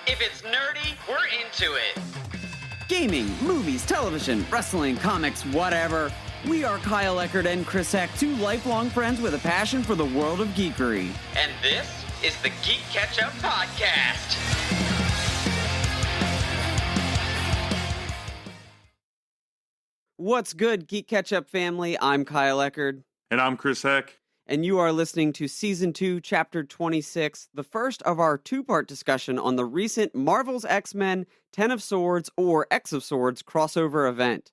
If it's nerdy, we're into it. Gaming, movies, television, wrestling, comics, whatever. We are Kyle Eckert and Chris Heck, two lifelong friends with a passion for the world of geekery. And this is the GeeK KetchUp Podcast. What's good, GeeK KetchUp family? I'm Kyle Eckert. And I'm Chris Heck. And you are listening to Season 2, Chapter 26, the first of our two-part discussion on the recent Marvel's X-Men 10 of Swords or X of Swords crossover event.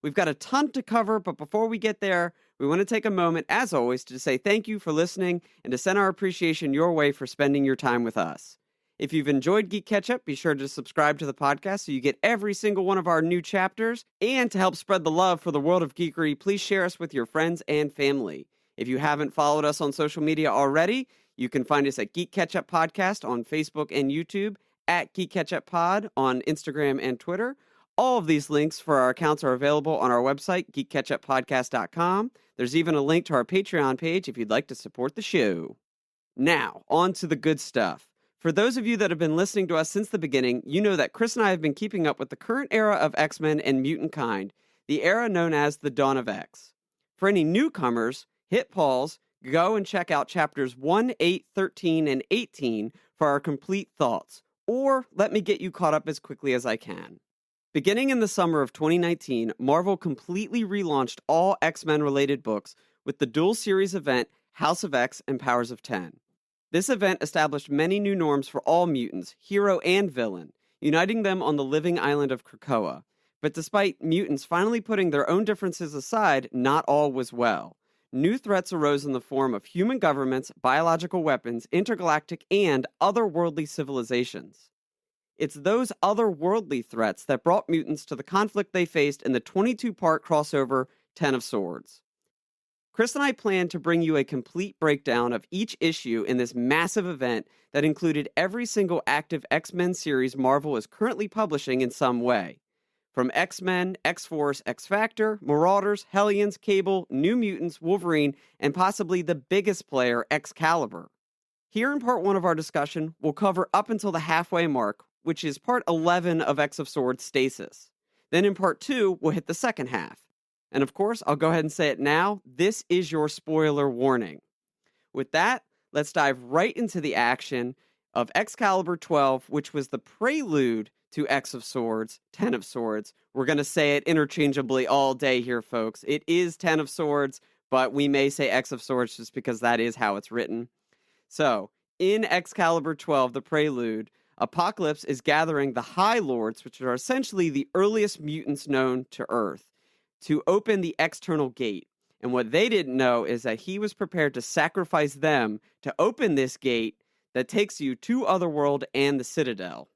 We've got a ton to cover, but before we get there, we want to take a moment, as always, to say thank you for listening and to send our appreciation your way for spending your time with us. If you've enjoyed GeeK KetchUp, be sure to subscribe to the podcast so you get every single one of our new chapters. And to help spread the love for the world of geekery, please share us with your friends and family. If you haven't followed us on social media already, you can find us at GeeK KetchUp Podcast on Facebook and YouTube, at GeeK KetchUp Pod on Instagram and Twitter. All of these links for our accounts are available on our website, geekketchuppodcast.com. There's even a link to our Patreon page if you'd like to support the show. Now, on to the good stuff. For those of you that have been listening to us since the beginning, you know that Chris and I have been keeping up with the current era of X-Men and mutant kind, the era known as the Dawn of X. For any newcomers, hit pause, go and check out chapters 1, 8, 13, and 18 for our complete thoughts, or let me get you caught up as quickly as I can. Beginning in the summer of 2019, Marvel completely relaunched all X-Men related books with the dual series event House of X and Powers of 10. This event established many new norms for all mutants, hero and villain, uniting them on the living island of Krakoa. But despite mutants finally putting their own differences aside, not all was well. New threats arose in the form of human governments, biological weapons, intergalactic, and otherworldly civilizations. It's those otherworldly threats that brought mutants to the conflict they faced in the 22-part crossover 10 of Swords. Chris and I plan to bring you a complete breakdown of each issue in this massive event that included every single active X-Men series Marvel is currently publishing in some way. From X-Men, X-Force, X-Factor, Marauders, Hellions, Cable, New Mutants, Wolverine, and possibly the biggest player, Excalibur. Here in part 1 of our discussion, we'll cover up until the halfway mark, which is part 11 of X of Swords Stasis. Then in part 2, we'll hit the second half. And of course, I'll go ahead and say it now, this is your spoiler warning. With that, let's dive right into the action of Excalibur 12, which was the prelude to X of Swords, 10 of Swords. We're going to say it interchangeably all day here, folks. It is 10 of Swords, but we may say X of Swords just because that is how it's written. So, in Excalibur 12, the prelude, Apocalypse is gathering the High Lords, which are essentially the earliest mutants known to Earth, to open the external gate. And what they didn't know is that he was prepared to sacrifice them to open this gate that takes you to Otherworld and the Citadel.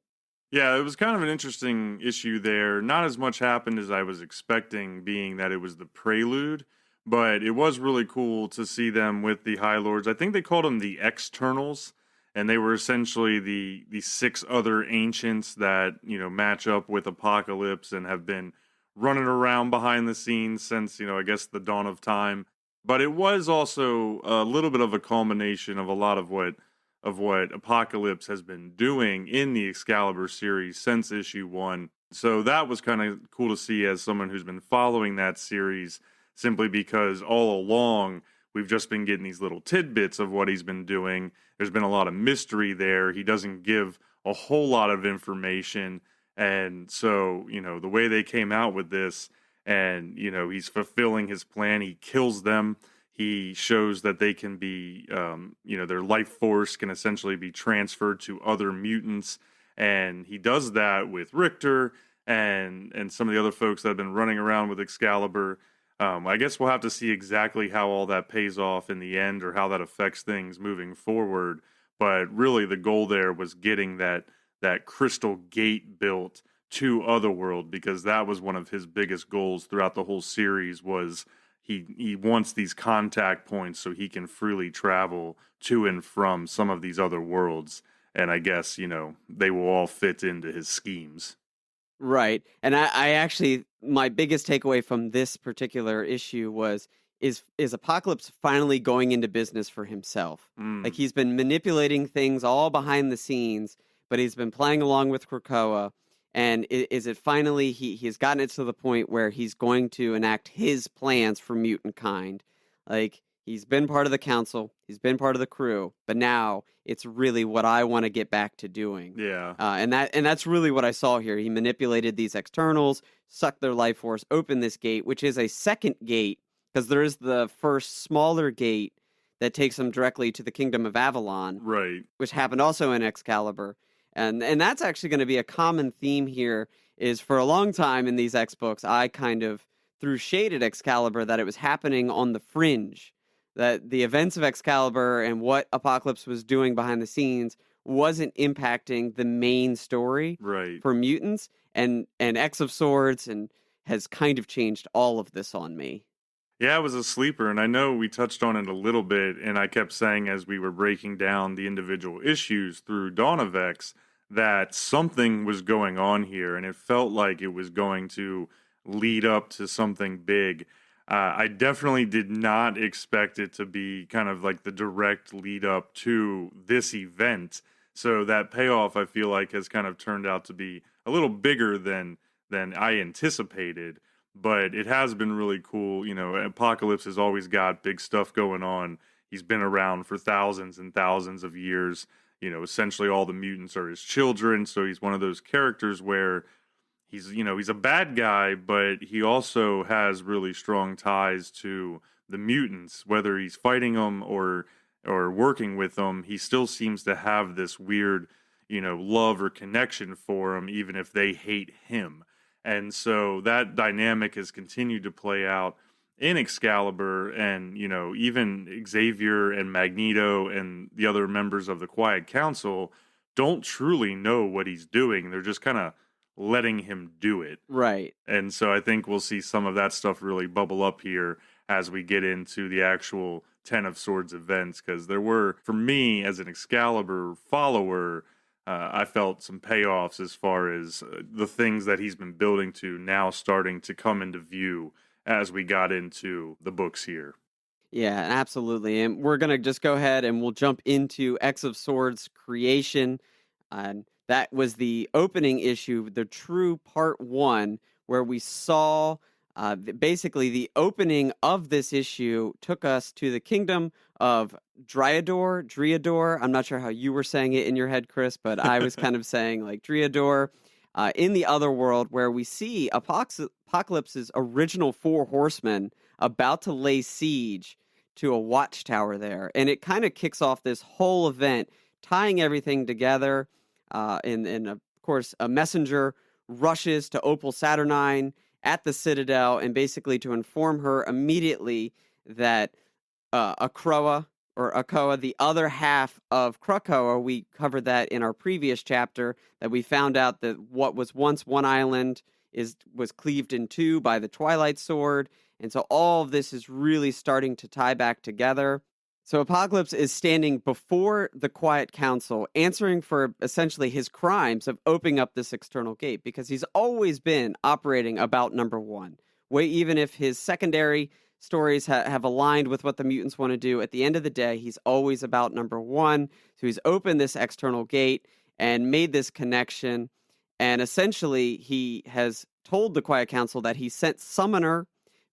Yeah, it was kind of an interesting issue there. Not as much happened as I was expecting, being that it was the prelude, but it was really cool to see them with the High Lords. I think they called them the Externals, and they were essentially the 6 other ancients that, match up with Apocalypse and have been running around behind the scenes since, I guess the dawn of time. But it was also a little bit of a culmination of a lot of what Apocalypse has been doing in the Excalibur series since issue 1. So that was kind of cool to see as someone who's been following that series, simply because all along we've just been getting these little tidbits of what he's been doing. There's been a lot of mystery there. He doesn't give a whole lot of information. And so, the way they came out with this and, he's fulfilling his plan, he kills them. He shows that they can be, their life force can essentially be transferred to other mutants. And he does that with Richter and some of the other folks that have been running around with Excalibur. I guess we'll have to see exactly how all that pays off in the end or how that affects things moving forward. But really the goal there was getting that crystal gate built to Otherworld, because that was one of his biggest goals throughout the whole series. Was he wants these contact points so he can freely travel to and from some of these other worlds. And I guess, they will all fit into his schemes. Right. And I actually, my biggest takeaway from this particular issue is Apocalypse finally going into business for himself. Like, he's been manipulating things all behind the scenes, but he's been playing along with Krakoa. And is it finally he's gotten it to the point where he's going to enact his plans for mutant kind? Like, he's been part of the council, he's been part of the crew, but now it's really what I want to get back to doing. Yeah. And that's really what I saw here. He manipulated these externals, sucked their life force, opened this gate, which is a second gate, because there is the first smaller gate that takes him directly to the Kingdom of Avalon, Right. which happened also in Excalibur. And that's actually going to be a common theme here, is for a long time in these X books, I kind of threw shade at Excalibur that it was happening on the fringe, that the events of Excalibur and what Apocalypse was doing behind the scenes wasn't impacting the main story Right. for mutants, and X of Swords and has kind of changed all of this on me. Yeah, it was a sleeper, and I know we touched on it a little bit, and I kept saying as we were breaking down the individual issues through Dawn of X that something was going on here, and it felt like it was going to lead up to something big. I definitely did not expect it to be kind of like the direct lead up to this event. So that payoff, I feel like, has kind of turned out to be a little bigger than I anticipated. But it has been really cool. You know, Apocalypse has always got big stuff going on. He's been around for thousands and thousands of years. You know, essentially all the mutants are his children. So he's one of those characters where he's a bad guy, but he also has really strong ties to the mutants. Whether he's fighting them or working with them, he still seems to have this weird, love or connection for them, even if they hate him. And so that dynamic has continued to play out in Excalibur, and even Xavier and Magneto and the other members of the Quiet Council don't truly know what he's doing. They're just kind of letting him do it. Right. And so I think we'll see some of that stuff really bubble up here as we get into the actual Ten of Swords events, because there were, for me as an Excalibur follower, I felt some payoffs as far as the things that he's been building to now starting to come into view as we got into the books here. Yeah, absolutely. And we're going to just go ahead and we'll jump into X of Swords creation. And that was the opening issue, the true part one, where we saw basically the opening of this issue took us to the kingdom of Driador. I'm not sure how you were saying it in your head, Chris, but I was kind of saying like Driador. In the other world, where we see Apocalypse's original Four Horsemen about to lay siege to a watchtower there. And it kind of kicks off this whole event, tying everything together. And of course, a messenger rushes to Opal Saturnyne at the Citadel, and basically to inform her immediately that Krakoa, the other half of Krakoa, we covered that in our previous chapter, that we found out that what was once one island was cleaved in two by the Twilight Sword. And so all of this is really starting to tie back together. So Apocalypse is standing before the Quiet Council, answering for essentially his crimes of opening up this external gate, because he's always been operating about number one. Even if his secondary stories have aligned with what the mutants want to do, at the end of the day, he's always about number one. So he's opened this external gate and made this connection. And essentially, he has told the Quiet Council that he sent Summoner,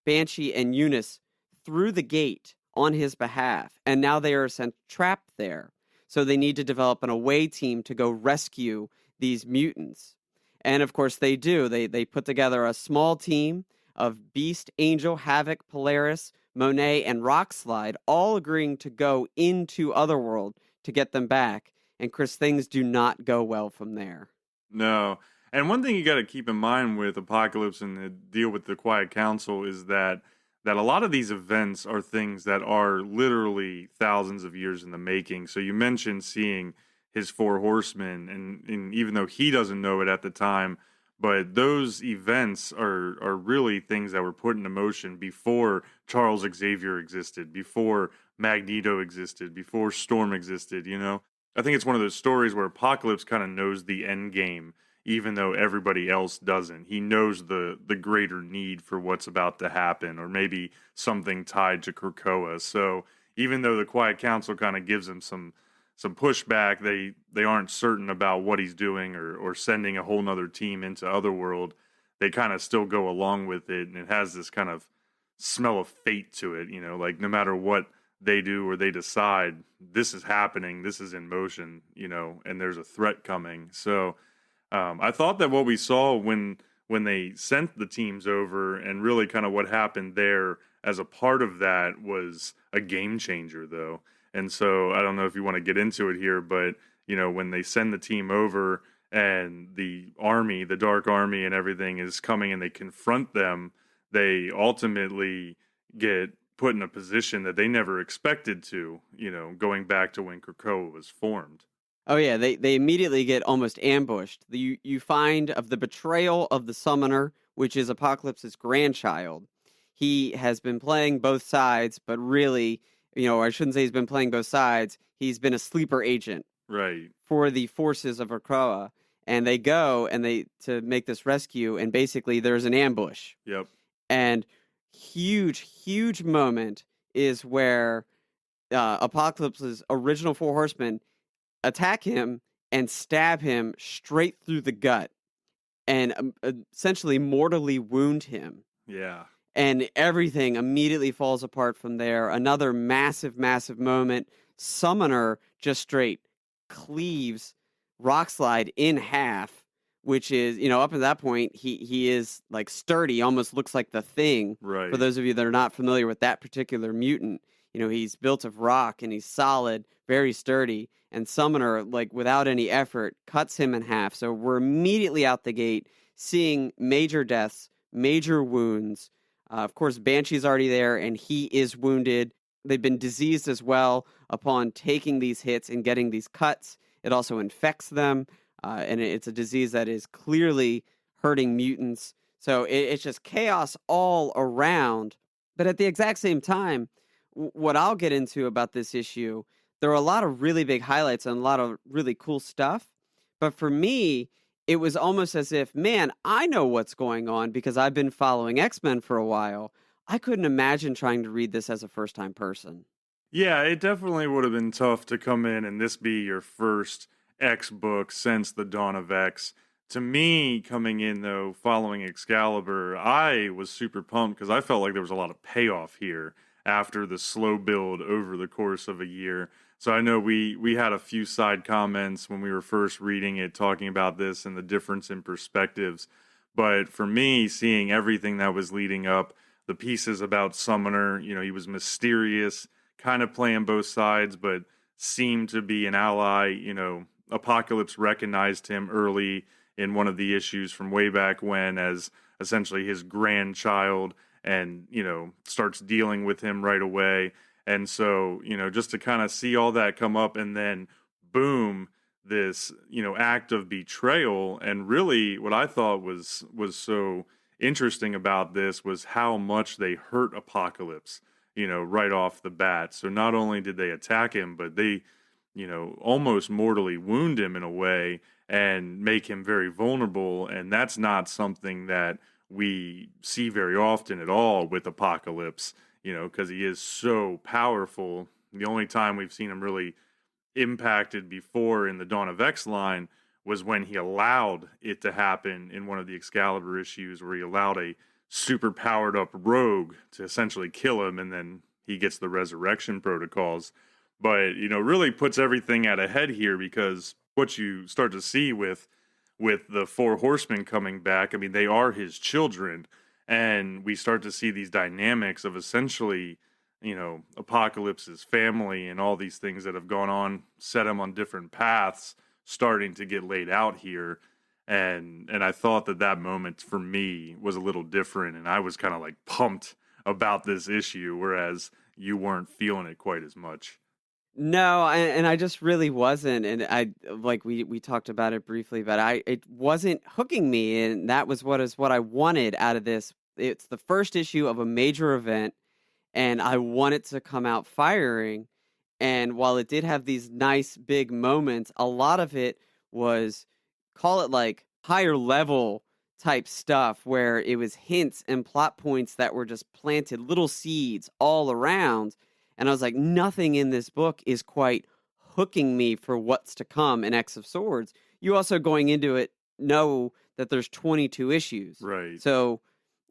Banshee, and Eunice through the gate on his behalf, and now they are sent trapped there. So they need to develop an away team to go rescue these mutants. And of course they do. They put together a small team of Beast, Angel, Havoc, Polaris, Monet, and Rockslide, all agreeing to go into Otherworld to get them back. And Chris, things do not go well from there. No. And one thing you got to keep in mind with Apocalypse and the deal with the Quiet Council is that a lot of these events are things that are literally thousands of years in the making. So you mentioned seeing his Four Horsemen, and even though he doesn't know it at the time, but those events are really things that were put into motion before Charles Xavier existed, before Magneto existed, before Storm existed, I think it's one of those stories where Apocalypse kind of knows the end game, even though everybody else doesn't. He knows the greater need for what's about to happen, or maybe something tied to Krakoa. So even though the Quiet Council kind of gives him some some pushback. They aren't certain about what he's doing or sending a whole nother team into Otherworld. They kind of still go along with it, and it has this kind of smell of fate to it, like no matter what they do or they decide, this is happening, this is in motion, and there's a threat coming. So I thought that what we saw when they sent the teams over, and really kind of what happened there as a part of that, was a game changer, though. And so I don't know if you want to get into it here, but when they send the team over and the army, the Dark Army and everything is coming and they confront them, they ultimately get put in a position that they never expected to, going back to when Krakoa was formed. Oh yeah, they immediately get almost ambushed. You find of the betrayal of the Summoner, which is Apocalypse's grandchild. He has been playing both sides, but really, I shouldn't say he's been playing both sides. He's been a sleeper agent, right, for the forces of Krakoa. And they go to make this rescue, and basically there's an ambush. Yep. And huge moment is where Apocalypse's original Four Horsemen attack him and stab him straight through the gut and essentially mortally wound him. Yeah. And everything immediately falls apart from there. Another massive moment. Summoner just straight cleaves Rockslide in half, which is, up at that point, he is like sturdy, almost looks like the Thing. Right. For those of you that are not familiar with that particular mutant, he's built of rock and he's solid, very sturdy. And Summoner, like without any effort, cuts him in half. So we're immediately out the gate seeing major deaths, major wounds. Of course, Banshee's already there, and he is wounded. They've been diseased as well upon taking these hits and getting these cuts. It also infects them, and it's a disease that is clearly hurting mutants. So it's just chaos all around. But at the exact same time, what I'll get into about this issue, there are a lot of really big highlights and a lot of really cool stuff. But for me, it was almost as if, man, I know what's going on because I've been following X-Men for a while. I couldn't imagine trying to read this as a first-time person. Yeah, it definitely would have been tough to come in and this be your first X book since the dawn of X. To me, coming in, though, following Excalibur, I was super pumped because I felt like there was a lot of payoff here after the slow build over the course of a year. So I know we had a few side comments when we were first reading it, talking about this and the difference in perspectives. But for me, seeing everything that was leading up, the pieces about Summoner, he was mysterious, kind of playing both sides, but seemed to be an ally. Apocalypse recognized him early in one of the issues from way back when as essentially his grandchild, and, starts dealing with him right away. And so, just to kind of see all that come up, and then boom, this, act of betrayal. And really what I thought was so interesting about this was how much they hurt Apocalypse, right off the bat. So not only did they attack him, but they, almost mortally wound him in a way and make him very vulnerable. And that's not something that we see very often at all with Apocalypse, because he is so powerful. The only time we've seen him really impacted before in the Dawn of X line was when he allowed it to happen in one of the Excalibur issues, where he allowed a super powered up rogue to essentially kill him, and then he gets the resurrection protocols. But, really puts everything at a head here, because what you start to see with the Four Horsemen coming back, I mean, they are his children, and we start to see these dynamics of essentially, Apocalypse's family and all these things that have gone on, set him on different paths, starting to get laid out here. And I thought that moment for me was a little different, and I was kind of like pumped about this issue, whereas you weren't feeling it quite as much. No, and I just really wasn't, and I like we talked about it briefly, but it wasn't hooking me, and that was what I wanted out of this. It's the first issue of a major event, and I want it to come out firing. And while it did have these nice big moments, a lot of it was, call it like higher level type stuff, where it was hints and plot points that were just planted, little seeds all around. And I was like, nothing in this book is quite hooking me for what's to come in X of Swords, you also going into it know that there's 22 issues. Right. So,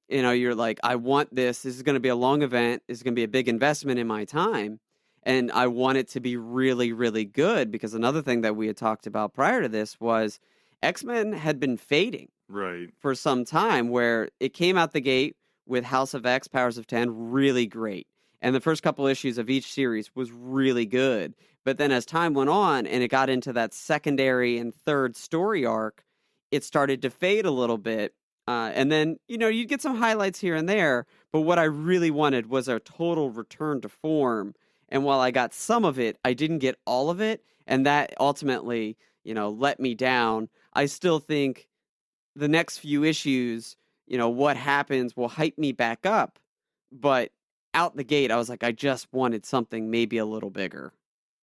you're like, I want this. This is going to be a long event. This is going to be a big investment in my time. And I want it to be really, really good, because another thing that we had talked about prior to this was X-Men had been fading Right. for some time, where it came out the gate with House of X, Powers of 10, really great. And the first couple issues of each series was really good. But then as time went on and it got into that secondary and third story arc, it started to fade a little bit. And then, you'd get some highlights here and there. But what I really wanted was a total return to form. And while I got some of it, I didn't get all of it. And that ultimately, let me down. I still think the next few issues, what happens will hype me back up. But out the gate, I was like, I just wanted something maybe a little bigger.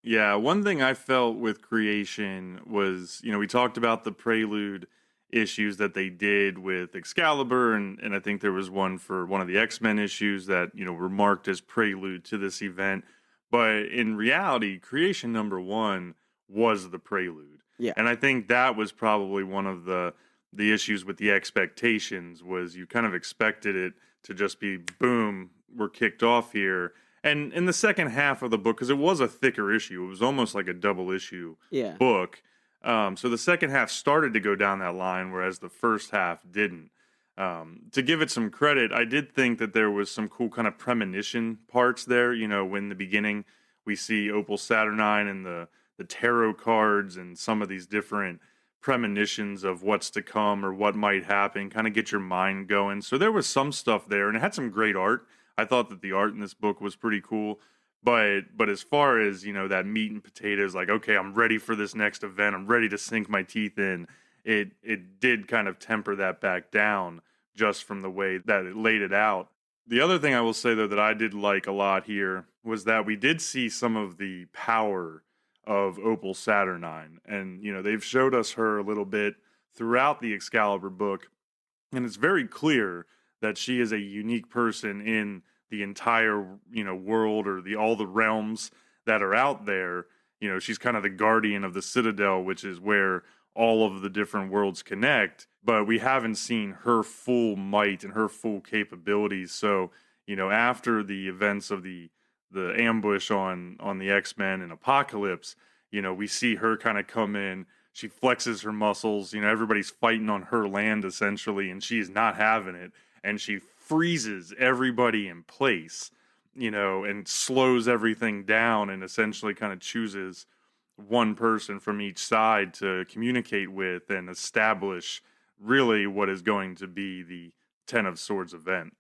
Yeah, one thing I felt with Creation was, we talked about the prelude issues that they did with Excalibur, and I think there was one for one of the X-Men issues that, were marked as prelude to this event. But in reality, Creation #1 was the prelude. Yeah. And I think that was probably one of the issues with the expectations, was you kind of expected it to just be, boom, we're kicked off here. And in the second half of the book, because it was a thicker issue, it was almost like a double issue book. So the second half started to go down that line, whereas the first half didn't. To give it some credit, I did think that there was some cool kind of premonition parts there. When in the beginning we see Opal Saturnyne and the tarot cards and some of these different premonitions of what's to come or what might happen, kind of get your mind going. So there was some stuff there, and it had some great art. I thought that the art in this book was pretty cool. But as far as, that meat and potatoes, like, okay, I'm ready for this next event, I'm ready to sink my teeth in, it did kind of temper that back down just from the way that it laid it out. The other thing I will say, though, that I did like a lot here was that we did see some of the power of Opal Saturnyne. And, they've showed us her a little bit throughout the Excalibur book, and it's very clear that she is a unique person in the entire, world, or all the realms that are out there. She's kind of the guardian of the Citadel, which is where all of the different worlds connect, but we haven't seen her full might and her full capabilities. So, after the events of the ambush on the X-Men and Apocalypse, we see her kind of come in. She flexes her muscles. Everybody's fighting on her land essentially, and she's not having it. And she freezes everybody in place, and slows everything down, and essentially kind of chooses one person from each side to communicate with and establish really what is going to be the Ten of Swords event.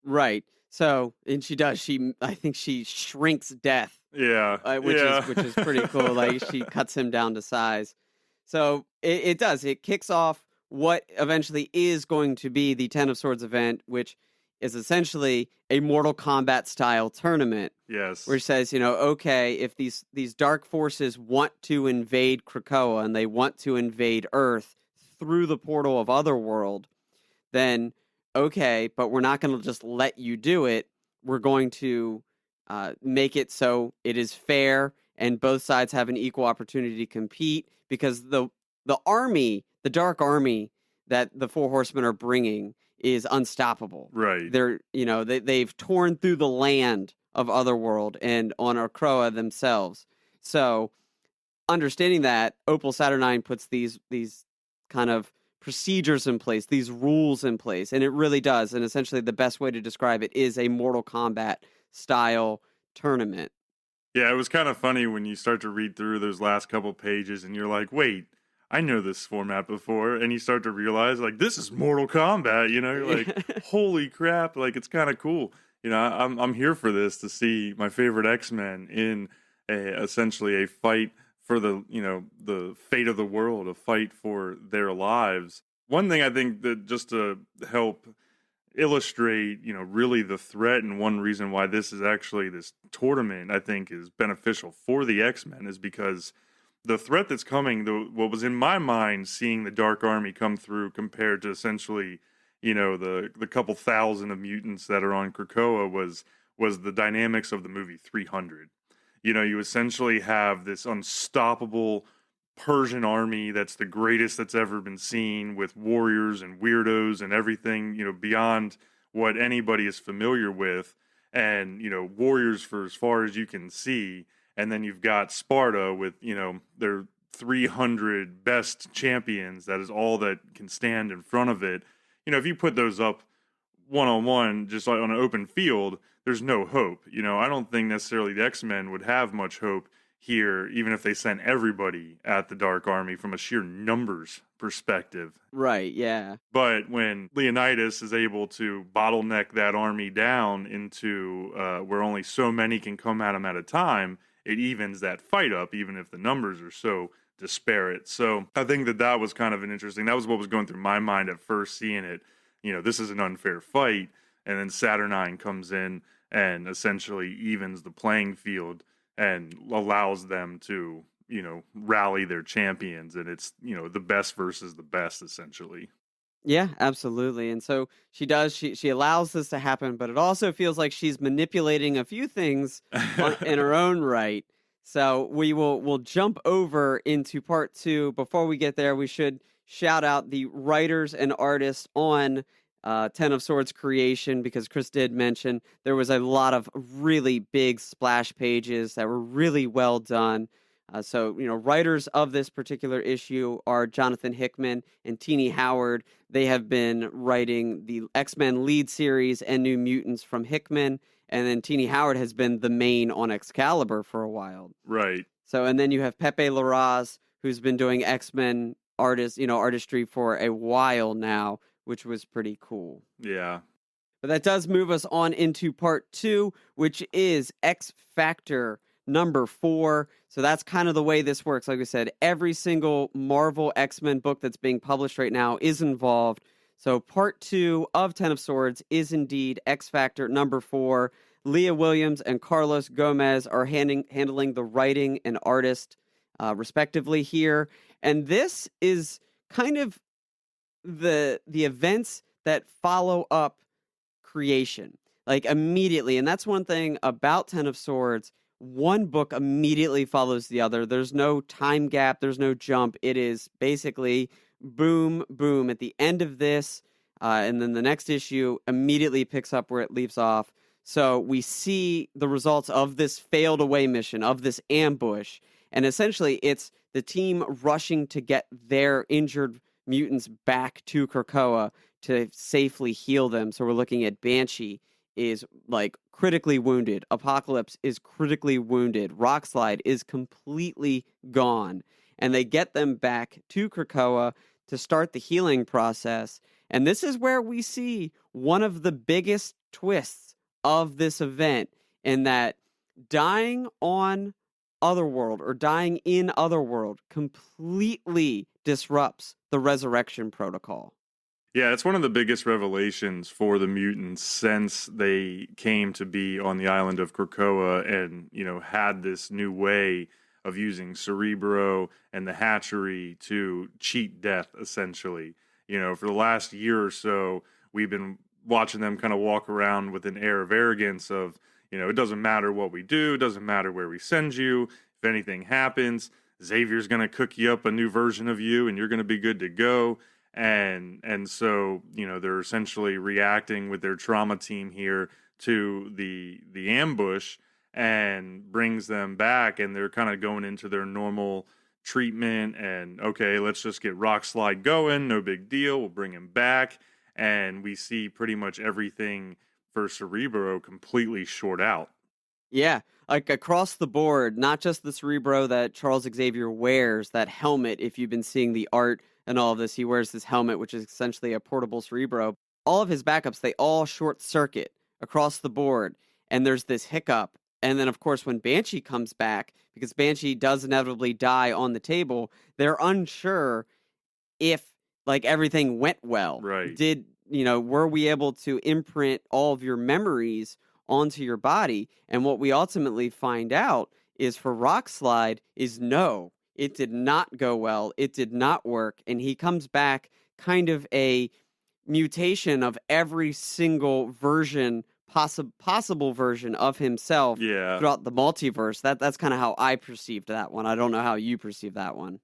Right. So, and she does. I think she shrinks death. Yeah. Which is pretty cool. Like, she cuts him down to size. So it does. It kicks off what eventually is going to be the Ten of Swords event, which is essentially a Mortal Kombat style tournament. Yes. Which says, okay, if these dark forces want to invade Krakoa and they want to invade Earth through the portal of Otherworld, then okay, but we're not going to just let you do it. We're going to make it so it is fair and both sides have an equal opportunity to compete, because the army, the dark army that the Four Horsemen are bringing, is unstoppable. Right. They're, they've torn through the land of Otherworld and on Krakoa themselves. So, understanding that, Opal Saturnyne puts these kind of procedures in place, these rules in place, and it really does. And essentially, the best way to describe it is a Mortal Kombat style tournament. Yeah, it was kind of funny when you start to read through those last couple pages and you're like, wait, I know this format before. And you start to realize, like, this is Mortal Kombat, you're like, holy crap, like, it's kind of cool. I'm here for this, to see my favorite X-Men in essentially a fight for the fate of the world, a fight for their lives. One thing I think that, just to help illustrate, really the threat, and one reason why this tournament, I think, is beneficial for the X-Men, is because the threat that's coming, what was in my mind, seeing the Dark Army come through compared to essentially, the couple thousand of mutants that are on Krakoa, was the dynamics of the movie 300. You essentially have this unstoppable Persian army that's the greatest that's ever been seen, with warriors and weirdos and everything, beyond what anybody is familiar with, and, warriors for as far as you can see. And then you've got Sparta with, their 300 best champions. That is all that can stand in front of it. If you put those up one on one, just like on an open field, there's no hope. I don't think necessarily the X-Men would have much hope here, even if they sent everybody at the Dark Army from a sheer numbers perspective. Right, yeah. But when Leonidas is able to bottleneck that army down into where only so many can come at him at a time, it evens that fight up, even if the numbers are so disparate. So I think that was kind of an interesting, that was what was going through my mind at first seeing it. This is an unfair fight. And then Saturnyne comes in and essentially evens the playing field and allows them to, rally their champions. And it's, the best versus the best, essentially. Yeah, absolutely. And so she does, she allows this to happen, but it also feels like she's manipulating a few things in her own right. So we'll jump over into part 2. Before we get there, we should shout out the writers and artists on Ten of Swords creation, because Chris did mention there was a lot of really big splash pages that were really well done. So, writers of this particular issue are Jonathan Hickman and Tini Howard. They have been writing the X-Men lead series and New Mutants from Hickman. And then Tini Howard has been the main on Excalibur for a while. Right. So, and then you have Pepe Larraz, who's been doing X-Men artistry for a while now, which was pretty cool. Yeah. But that does move us on into part 2, which is X Factor number 4. So that's kind of the way this works. Like we said, every single Marvel X-Men book that's being published right now is involved. So part 2 of Ten of Swords is indeed X Factor number 4. Leah Williams and Carlos Gomez are handling the writing and artist respectively here. And this is kind of the events that follow up creation, like immediately. And that's one thing about Ten of Swords. One book immediately follows the other. There's no time gap. There's no jump. It is basically boom, boom at the end of this. And then the next issue immediately picks up where it leaves off. So we see the results of this failed away mission, of this ambush. And essentially it's the team rushing to get their injured mutants back to Krakoa to safely heal them. So we're looking at Banshee is like critically wounded. Apocalypse is critically wounded. Rockslide is completely gone. And they get them back to Krakoa to start the healing process. And this is where we see one of the biggest twists of this event, in that dying on Otherworld or dying in Otherworld completely disrupts the resurrection protocol. Yeah, it's one of the biggest revelations for the mutants since they came to be on the island of Krakoa and, had this new way of using Cerebro and the hatchery to cheat death, essentially. For the last year or so, we've been watching them kind of walk around with an air of arrogance of, it doesn't matter what we do, it doesn't matter where we send you. If anything happens, Xavier's going to cook you up a new version of you and you're going to be good to go. And so, they're essentially reacting with their trauma team here to the ambush, and brings them back, and they're kind of going into their normal treatment and, okay, let's just get Rockslide going, no big deal, we'll bring him back. And we see pretty much everything for Cerebro completely short out. Yeah, like across the board, not just the Cerebro that Charles Xavier wears, that helmet. If you've been seeing the art and all of this, he wears this helmet, which is essentially a portable Cerebro. All of his backups, they all short circuit across the board. And there's this hiccup. And then, of course, when Banshee comes back, because Banshee does inevitably die on the table, they're unsure if, like, everything went well. Right. Were we able to imprint all of your memories onto your body? And what we ultimately find out is for Rockslide is no, it did not go well. It did not work. And he comes back kind of a mutation of every single version possible version of himself Yeah. throughout the multiverse. That's kind of how I perceived that one. I don't know how you perceive that one.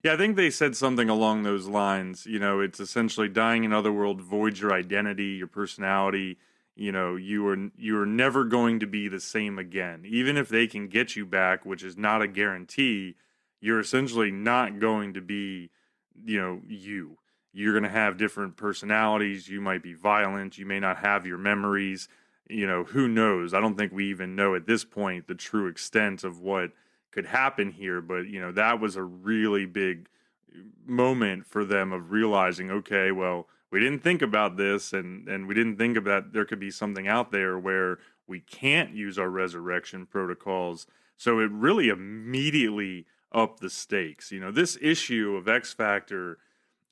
Yeah, I think they said something along those lines. It's essentially dying in Otherworld voids your identity, your personality. You are never going to be the same again. Even if they can get you back, which is not a guarantee, you're essentially not going to be, you. You're going to have different personalities. You might be violent. You may not have your memories. Who knows? I don't think we even know at this point the true extent of what could happen here, but that was a really big moment for them of realizing, okay, well, we didn't think about this, and we didn't think about there could be something out there where we can't use our resurrection protocols. So it really immediately upped the stakes. This issue of X Factor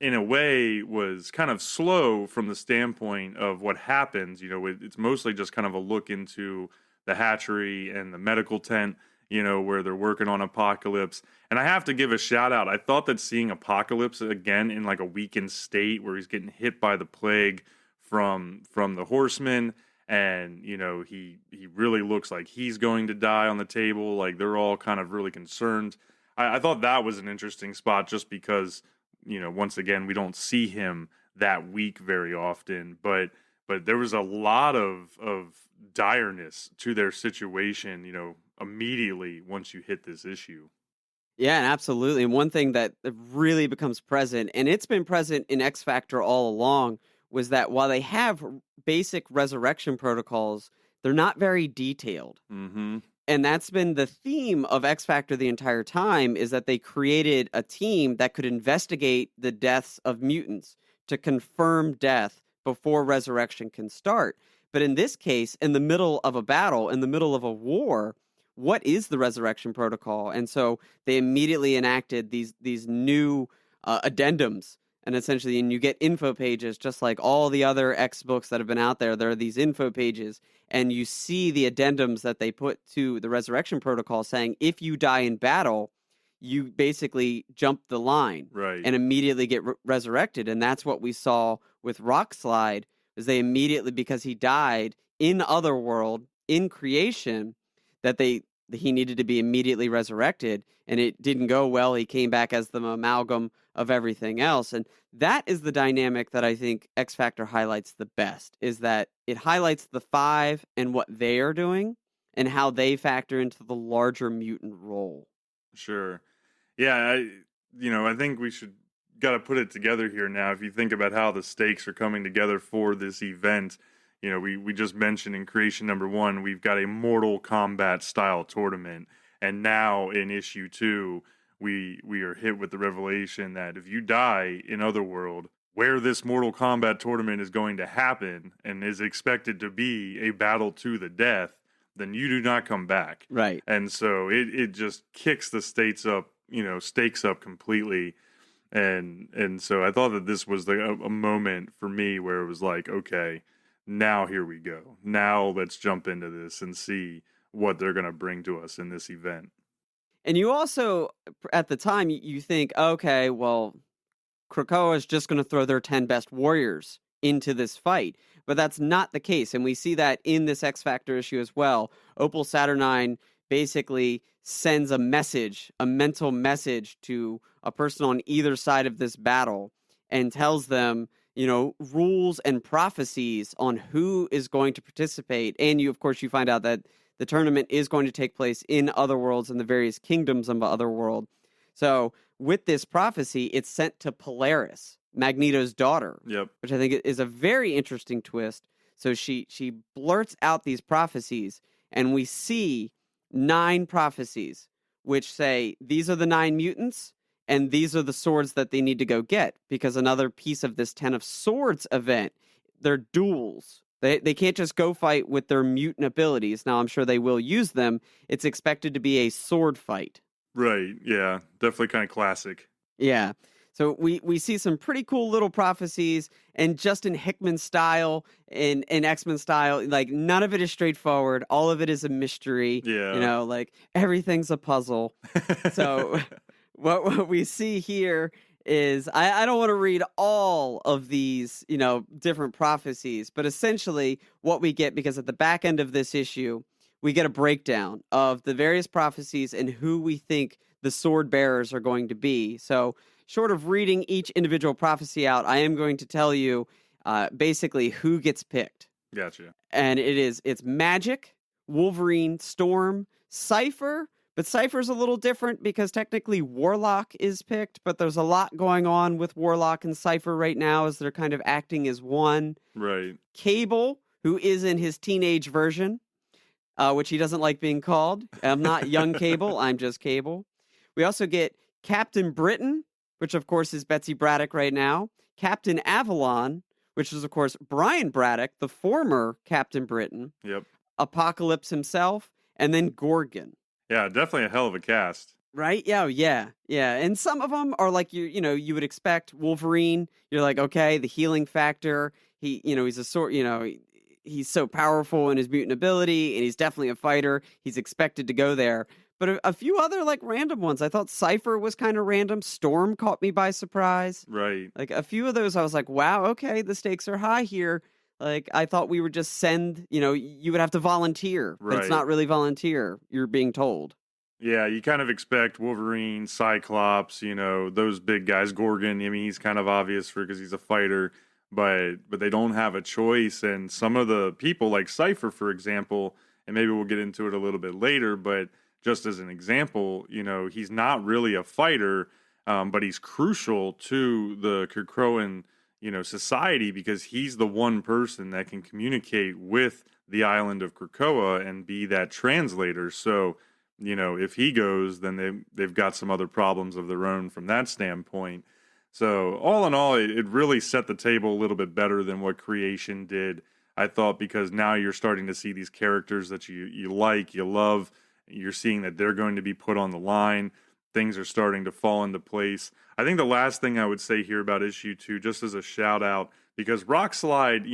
in a way was kind of slow from the standpoint of what happens. It's mostly just kind of a look into the hatchery and the medical tent, where they're working on Apocalypse. And I have to give a shout out. I thought that seeing Apocalypse again in like a weakened state where he's getting hit by the plague from the Horsemen, and he really looks like he's going to die on the table. Like they're all kind of really concerned. I thought that was an interesting spot just because, once again, we don't see him that weak very often, but there was a lot of direness to their situation, immediately once you hit this issue. Yeah, and absolutely. And one thing that really becomes present, and it's been present in X Factor all along, was that while they have basic resurrection protocols, they're not very detailed. Mm-hmm. And that's been the theme of X Factor the entire time, is that they created a team that could investigate the deaths of mutants to confirm death before resurrection can start. But in this case, in the middle of a battle, in the middle of a war, what is the resurrection protocol? And so they immediately enacted these new addendums, and essentially, and you get info pages just like all the other X books that have been out there. There are these info pages, and you see the addendums that they put to the resurrection protocol saying if you die in battle, you basically jump the line, right, and immediately get resurrected. And that's what we saw with Rockslide, is they immediately, because he died in Otherworld, in creation, that he needed to be immediately resurrected, and it didn't go well. He came back as the amalgam of everything else. And that is the dynamic that I think X Factor highlights the best, is that it highlights the five and what they are doing and how they factor into the larger mutant role. Sure. Yeah, I think we should got to put it together here now. If you think about how the stakes are coming together for this event, we just mentioned in creation number 1, we've got a Mortal Kombat style tournament. And now in issue 2, we are hit with the revelation that if you die in Otherworld, where this Mortal Kombat tournament is going to happen and is expected to be a battle to the death, then you do not come back. Right. And so it just kicks the stakes up completely. And so I thought that this was a moment for me where it was like, okay, now here we go. Now let's jump into this and see what they're going to bring to us in this event. And you also, at the time, you think, okay, well, Krakoa is just going to throw their 10 best warriors into this fight. But that's not the case. And we see that in this X Factor issue as well. Opal Saturnyne basically sends a message, a mental message to a person on either side of this battle and tells them, rules and prophecies on who is going to participate. And of course, you find out that the tournament is going to take place in Otherworlds and the various kingdoms of Otherworld. So with this prophecy, it's sent to Polaris, Magneto's daughter, Yep. which I think is a very interesting twist. So she blurts out these prophecies, and we see 9 prophecies, which say these are the 9 mutants, and these are the swords that they need to go get, because another piece of this 10 of Swords event, they're duels. They can't just go fight with their mutant abilities. Now, I'm sure they will use them. It's expected to be a sword fight. Right, yeah. Definitely kind of classic. Yeah. So we see some pretty cool little prophecies, and just in Hickman style, in X-Men style, like none of it is straightforward. All of it is a mystery. Yeah. Like everything's a puzzle. So what we see here is I don't want to read all of these, different prophecies, but essentially what we get, because at the back end of this issue, we get a breakdown of the various prophecies and who we think the sword bearers are going to be. So, short of reading each individual prophecy out, I am going to tell you basically who gets picked. Gotcha. And it's Magic, Wolverine, Storm, Cypher. But Cypher's a little different because technically Warlock is picked, but there's a lot going on with Warlock and Cypher right now as they're kind of acting as one. Right. Cable, who is in his teenage version, which he doesn't like being called. I'm not young Cable, I'm just Cable. We also get Captain Britain, which of course is Betsy Braddock right now. Captain Avalon, which is of course Brian Braddock, the former Captain Britain. Yep. Apocalypse himself, and then Gorgon. Yeah, definitely a hell of a cast. Right? Yeah. And some of them are like you would expect. Wolverine, you're like, okay, the healing factor. He's a sort, he's so powerful in his mutant ability, and he's definitely a fighter. He's expected to go there. But a few other like random ones. I thought Cypher was kind of random. Storm caught me by surprise. Right. Like a few of those, I was like, wow, okay, the stakes are high here. Like, I thought we would just send, you would have to volunteer. But it's Right. not really volunteer, you're being told. Yeah, you kind of expect Wolverine, Cyclops, those big guys. Gorgon, I mean, he's kind of obvious because he's a fighter, but they don't have a choice. And some of the people, like Cypher, for example, and maybe we'll get into it a little bit later, but just as an example, he's not really a fighter, but he's crucial to the Krakoan society, because he's the one person that can communicate with the island of Krakoa and be that translator. So, if he goes, then they've got some other problems of their own from that standpoint. So all in all, it really set the table a little bit better than what Creation did, I thought, because now you're starting to see these characters that you like, you love. You're seeing that they're going to be put on the line. Things are starting to fall into place. I think the last thing I would say here about issue 2, just as a shout out, because Rockslide,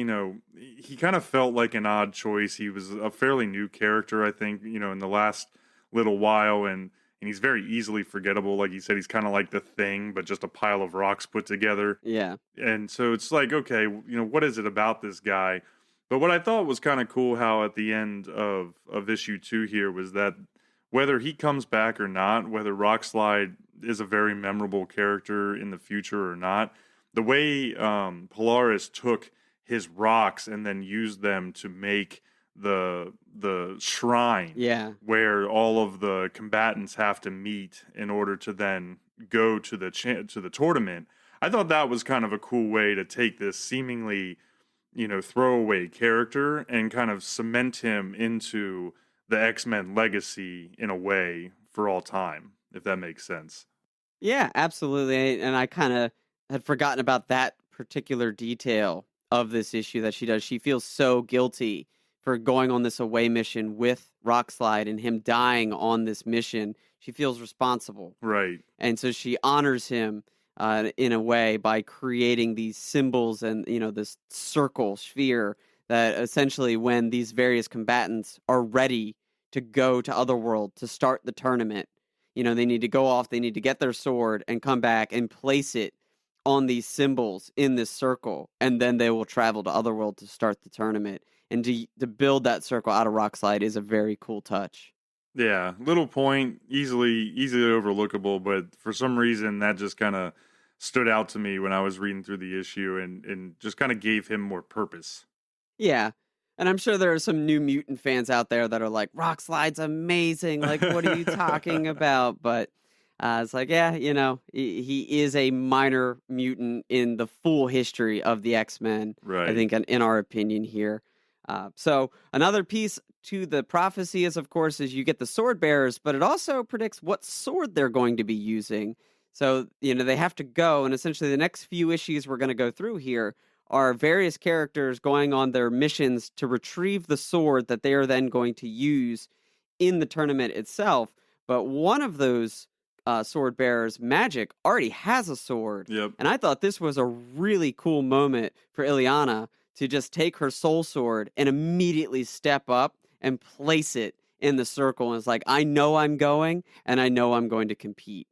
he kind of felt like an odd choice. He was a fairly new character, I think, in the last little while, and he's very easily forgettable. Like you said, he's kind of like the Thing, but just a pile of rocks put together. Yeah. And so it's like, okay, what is it about this guy? But what I thought was kind of cool, how at the end of issue 2 here, was that whether he comes back or not, whether Rockslide is a very memorable character in the future or not, the way Polaris took his rocks and then used them to make the shrine, where all of the combatants have to meet in order to then go to the tournament. I thought that was kind of a cool way to take this seemingly throwaway character and kind of cement him into the X-Men legacy in a way for all time, if that makes sense. Yeah, absolutely. And I kind of had forgotten about that particular detail of this issue that she does. She feels so guilty for going on this away mission with Rockslide and him dying on this mission. She feels responsible. Right. And so she honors him in a way by creating these symbols and, this circle sphere that essentially, when these various combatants are ready to go to Otherworld to start the tournament, they need to go off, they need to get their sword and come back and place it on these symbols in this circle, and then they will travel to Otherworld to start the tournament. And to build that circle out of Rockslide is a very cool touch. Yeah, little point, easily overlookable, but for some reason that just kind of stood out to me when I was reading through the issue, and just kind of gave him more purpose. Yeah. And I'm sure there are some New Mutant fans out there that are like, Rockslide's amazing. Like, what are you talking about? But it's like, yeah, he is a minor mutant in the full history of the X-Men. Right. I think, in our opinion here. So another piece to the prophecy is, of course, is you get the sword bearers, but it also predicts what sword they're going to be using. So, they have to go, and essentially the next few issues we're going to go through here are various characters going on their missions to retrieve the sword that they are then going to use in the tournament itself. But one of those sword bearers, Magic, already has a sword. Yep. And I thought this was a really cool moment for Ileana to just take her soul sword and immediately step up and place it in the circle. And it's like, I know I'm going, and I know I'm going to compete.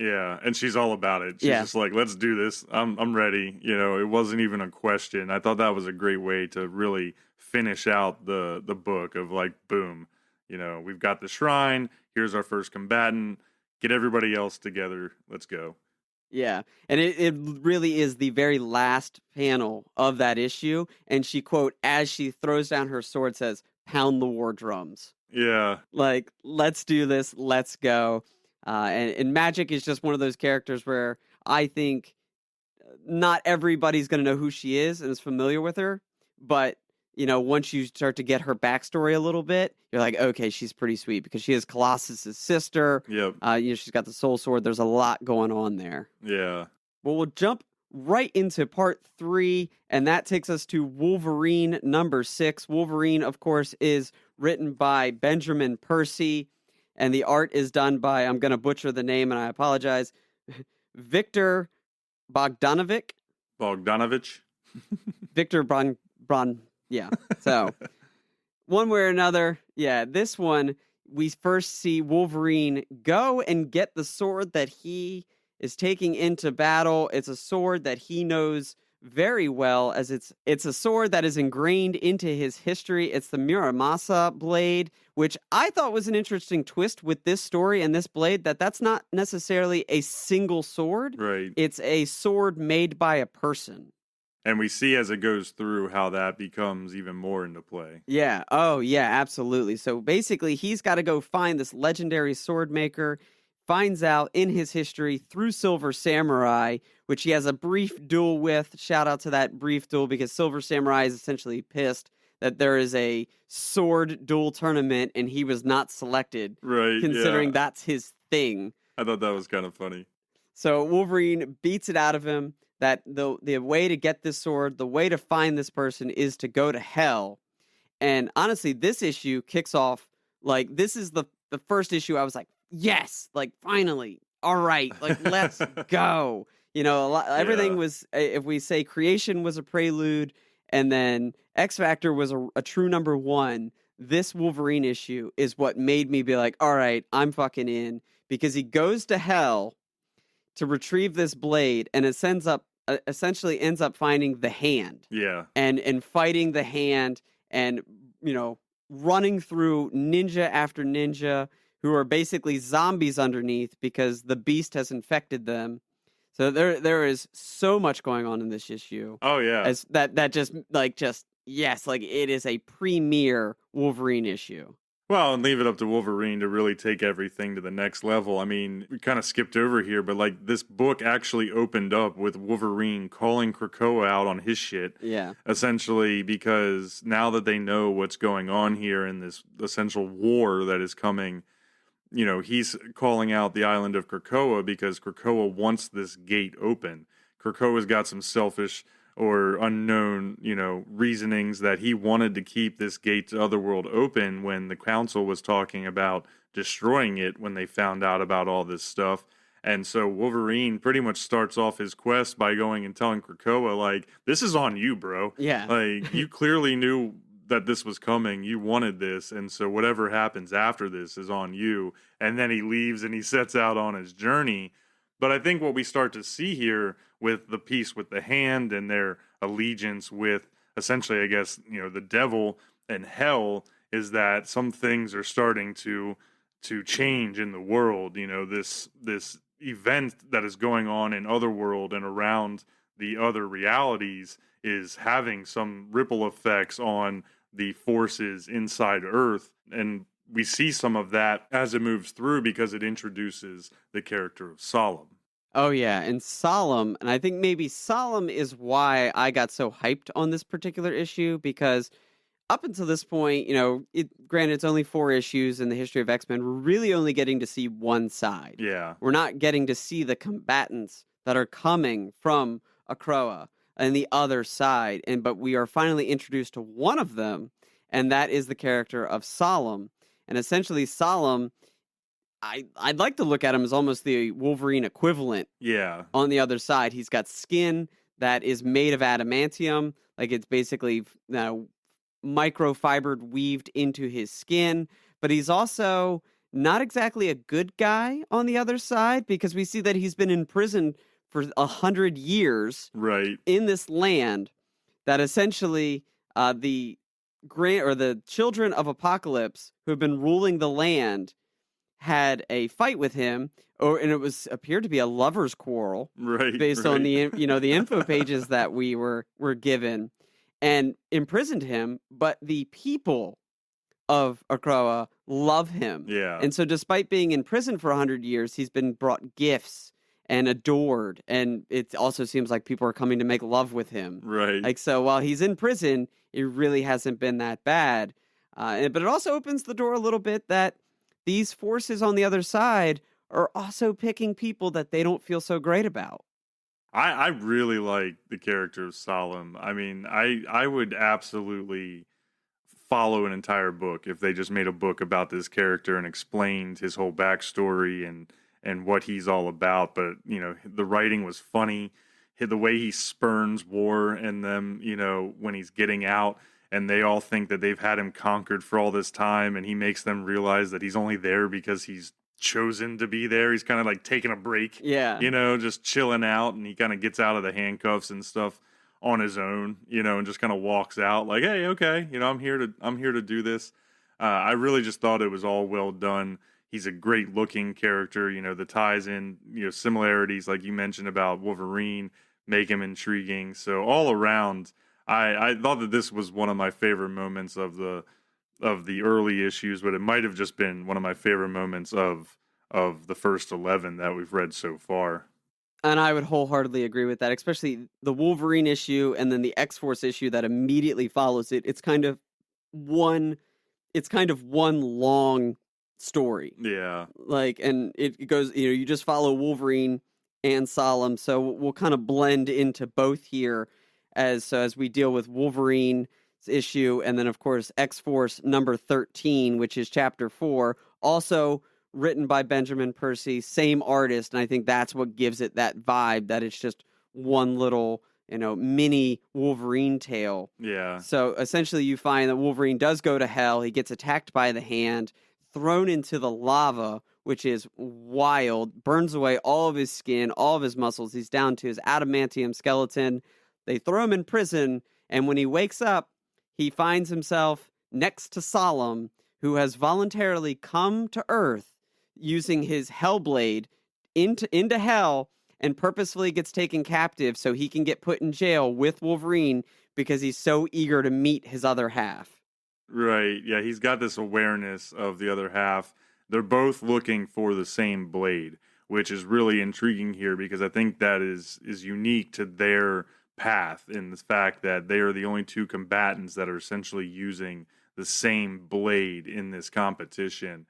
Yeah, and she's all about it. She's Yeah. just like, let's do this. I'm ready. It wasn't even a question. I thought that was a great way to really finish out the book of like, boom, we've got the shrine. Here's our first combatant. Get everybody else together. Let's go. Yeah, and it really is the very last panel of that issue, and she, quote, as she throws down her sword, says, "Pound the war drums." Yeah. Like, let's do this, let's go. And Magic is just one of those characters where I think not everybody's going to know who she is and is familiar with her, but once you start to get her backstory a little bit, you're like, okay, she's pretty sweet because she is Colossus's sister. Yep. She's got the soul sword. There's a lot going on there. Yeah. Well, we'll jump right into part 3, and that takes us to Wolverine number 6. Wolverine, of course, is written by Benjamin Percy, and the art is done by, I'm going to butcher the name, and I apologize, Victor Bogdanovic. Victor yeah. So, one way or another, yeah, this one, we first see Wolverine go and get the sword that he is taking into battle. It's a sword that he knows very well, as it's a sword that is ingrained into his history. It's the Muramasa blade, which I thought was an interesting twist with this story and this blade, that's not necessarily a single sword. Right. It's a sword made by a person. And we see as it goes through how that becomes even more into play. Yeah. Oh, yeah, absolutely. So basically, he's got to go find this legendary sword maker, finds out in his history through Silver Samurai, which he has a brief duel with. Shout out to that brief duel, because Silver Samurai is essentially pissed that there is a sword duel tournament and he was not selected. Right. Considering that's his thing. I thought that was kind of funny. So Wolverine beats it out of him that the way to get this sword, the way to find this person is to go to hell. And honestly, this issue kicks off, like, this is the first issue I was like, yes, like, finally, all right, like, let's go. Everything was, if we say creation was a prelude, and then X Factor was a true number 1, this Wolverine issue is what made me be like, all right, I'm fucking in, because he goes to hell to retrieve this blade, and it essentially ends up finding the hand. Yeah. And fighting the hand, and running through ninja after ninja who are basically zombies underneath because the beast has infected them. So there is so much going on in this issue. Oh yeah. As that just yes, like, it is a premier Wolverine issue. Well, and leave it up to Wolverine to really take everything to the next level. I mean, we kind of skipped over here, but like, this book actually opened up with Wolverine calling Krakoa out on his shit. Yeah. Essentially, because now that they know what's going on here in this essential war that is coming, he's calling out the island of Krakoa because Krakoa wants this gate open. Krakoa's got some selfish or unknown, reasonings that he wanted to keep this gate to Otherworld open when the council was talking about destroying it when they found out about all this stuff. And so Wolverine pretty much starts off his quest by going and telling Krakoa, like, this is on you, bro. Yeah. Like, you clearly knew that this was coming. You wanted this. And so whatever happens after this is on you. And then he leaves and he sets out on his journey. But I think what we start to see here with the piece with the hand and their allegiance with essentially, I guess, the devil and hell, is that some things are starting to change in the world. This event that is going on in Otherworld and around the other realities is having some ripple effects on the forces inside Earth. And we see some of that as it moves through because it introduces the character of Solemn. Oh, yeah. And Solemn, and I think maybe Solemn is why I got so hyped on this particular issue, because up until this point, granted, it's only 4 issues in the history of X-Men. We're really only getting to see one side. Yeah. We're not getting to see the combatants that are coming from Krakoa and the other side. But we are finally introduced to one of them, and that is the character of Solemn. And essentially, Solemn, I'd like to look at him as almost the Wolverine equivalent. Yeah. On the other side, he's got skin that is made of adamantium. Like, it's basically microfibered, weaved into his skin. But he's also not exactly a good guy on the other side, because we see that he's been in prison for 100 years Right. in this land, that essentially the the children of Apocalypse who have been ruling the land had a fight with him, and it was appeared to be a lovers' quarrel Right. based on Right. the info pages that we were given, and imprisoned him. But the people of Krakoa love him, Yeah. and so despite being in prison for 100 years, he's been brought gifts and adored, and it also seems like people are coming to make love with him. Right. Like, so while he's in prison, it really hasn't been that bad. But it also opens the door a little bit that these forces on the other side are also picking people that they don't feel so great about. I really like the character of Solemn. I mean, I would absolutely follow an entire book if they just made a book about this character and explained his whole backstory and what he's all about. But the writing was funny. The way he spurns war and them, when he's getting out and they all think that they've had him conquered for all this time, and he makes them realize that he's only there because he's chosen to be there. He's kind of like taking a break, Yeah. just chilling out, and he kind of gets out of the handcuffs and stuff on his own, and just kind of walks out like, hey, okay, I'm here to do this. I really just thought it was all well done. He's a great looking character, the ties in, similarities like you mentioned about Wolverine make him intriguing. So all around, I thought that this was one of my favorite moments of the early issues, but it might have just been one of my favorite moments of the first 11 that we've read so far. And I would wholeheartedly agree with that, especially the Wolverine issue and then the X-Force issue that immediately follows it. It's kind of one long story. Yeah. Like, and it goes, you just follow Wolverine and Solemn, so we'll kind of blend into both here as we deal with Wolverine's issue, and then of course X-Force number 13, which is chapter 4, also written by Benjamin Percy, same artist, and I think that's what gives it that vibe, that it's just one little, mini Wolverine tale. Yeah. So essentially you find that Wolverine does go to hell, he gets attacked by the Hand, thrown into the lava, which is wild, burns away all of his skin, all of his muscles, he's down to his adamantium skeleton. They throw him in prison, and when he wakes up, he finds himself next to Solemn, who has voluntarily come to Earth using his Hellblade into hell, and purposefully gets taken captive so he can get put in jail with Wolverine because he's so eager to meet his other half. Right. Yeah, he's got this awareness of the other half. They're both looking for the same blade, which is really intriguing here because I think that is unique to their path in the fact that they are the only two combatants that are essentially using the same blade in this competition.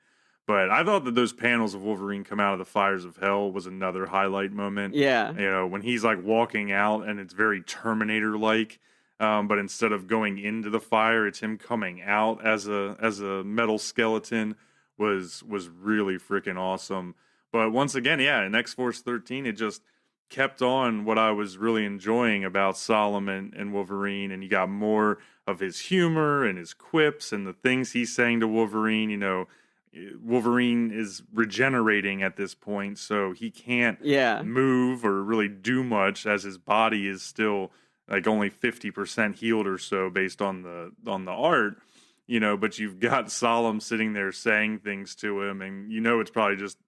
But I thought that those panels of Wolverine come out of the fires of hell was another highlight moment. Yeah. When he's like walking out and it's very Terminator-like, but instead of going into the fire, it's him coming out as a metal skeleton was really freaking awesome. But once again, yeah, in X-Force 13, it just kept on what I was really enjoying about Solomon and Wolverine, and you got more of his humor and his quips and the things he's saying to Wolverine. Wolverine is regenerating at this point, so he can't move or really do much as his body is still like only 50% healed or so based on the art, but you've got Solemn sitting there saying things to him, and it's probably just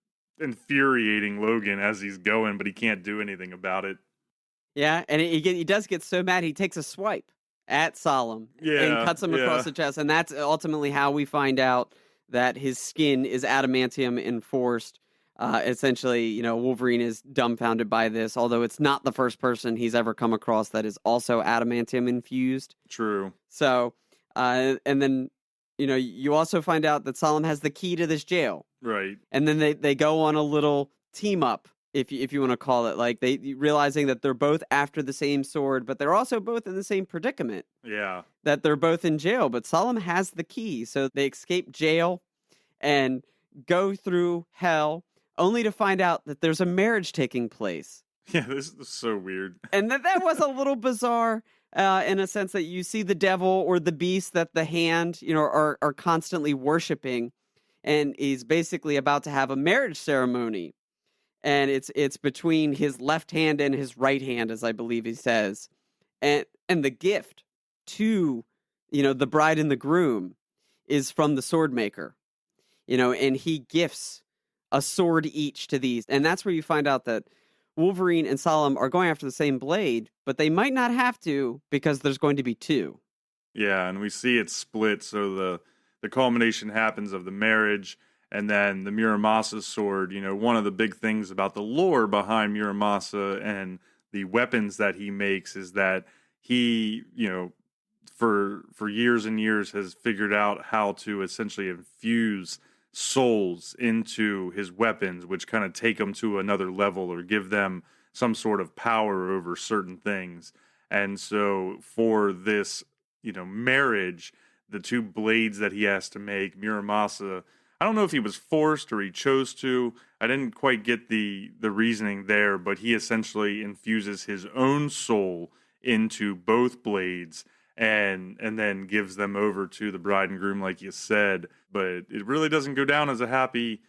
infuriating Logan as he's going, but he can't do anything about it. Yeah, and he does get so mad he takes a swipe at Solemn and cuts him across the chest, and that's ultimately how we find out that his skin is adamantium enforced. Essentially, Wolverine is dumbfounded by this, although it's not the first person he's ever come across that is also adamantium infused. True. So, and then, you also find out that Solemn has the key to this jail. Right. And then they go on a little team up, if you want to call it, like they realizing that they're both after the same sword, but they're also both in the same predicament. Yeah. That they're both in jail, but Solemn has the key. So they escape jail and go through hell, only to find out that there's a marriage taking place. Yeah, this is so weird. And that was a little bizarre in a sense that you see the devil or the beast that the Hand, are constantly worshiping and he's basically about to have a marriage ceremony. And it's between his left hand and his right hand, as I believe he says. And the gift to, the bride and the groom is from the sword maker, and he gifts a sword each to these. And that's where you find out that Wolverine and Solemn are going after the same blade, but they might not have to because there's going to be two. Yeah, and we see it split, so the culmination happens of the marriage, and then the Muramasa sword. One of the big things about the lore behind Muramasa and the weapons that he makes is that he, for years and years has figured out how to essentially infuse souls into his weapons, which kind of take them to another level or give them some sort of power over certain things. And so for this, marriage, the two blades that he has to make, Muramasa, I don't know if he was forced or he chose to. I didn't quite get the reasoning there, but he essentially infuses his own soul into both blades and then gives them over to the bride and groom, like you said. But it really doesn't go down as a happy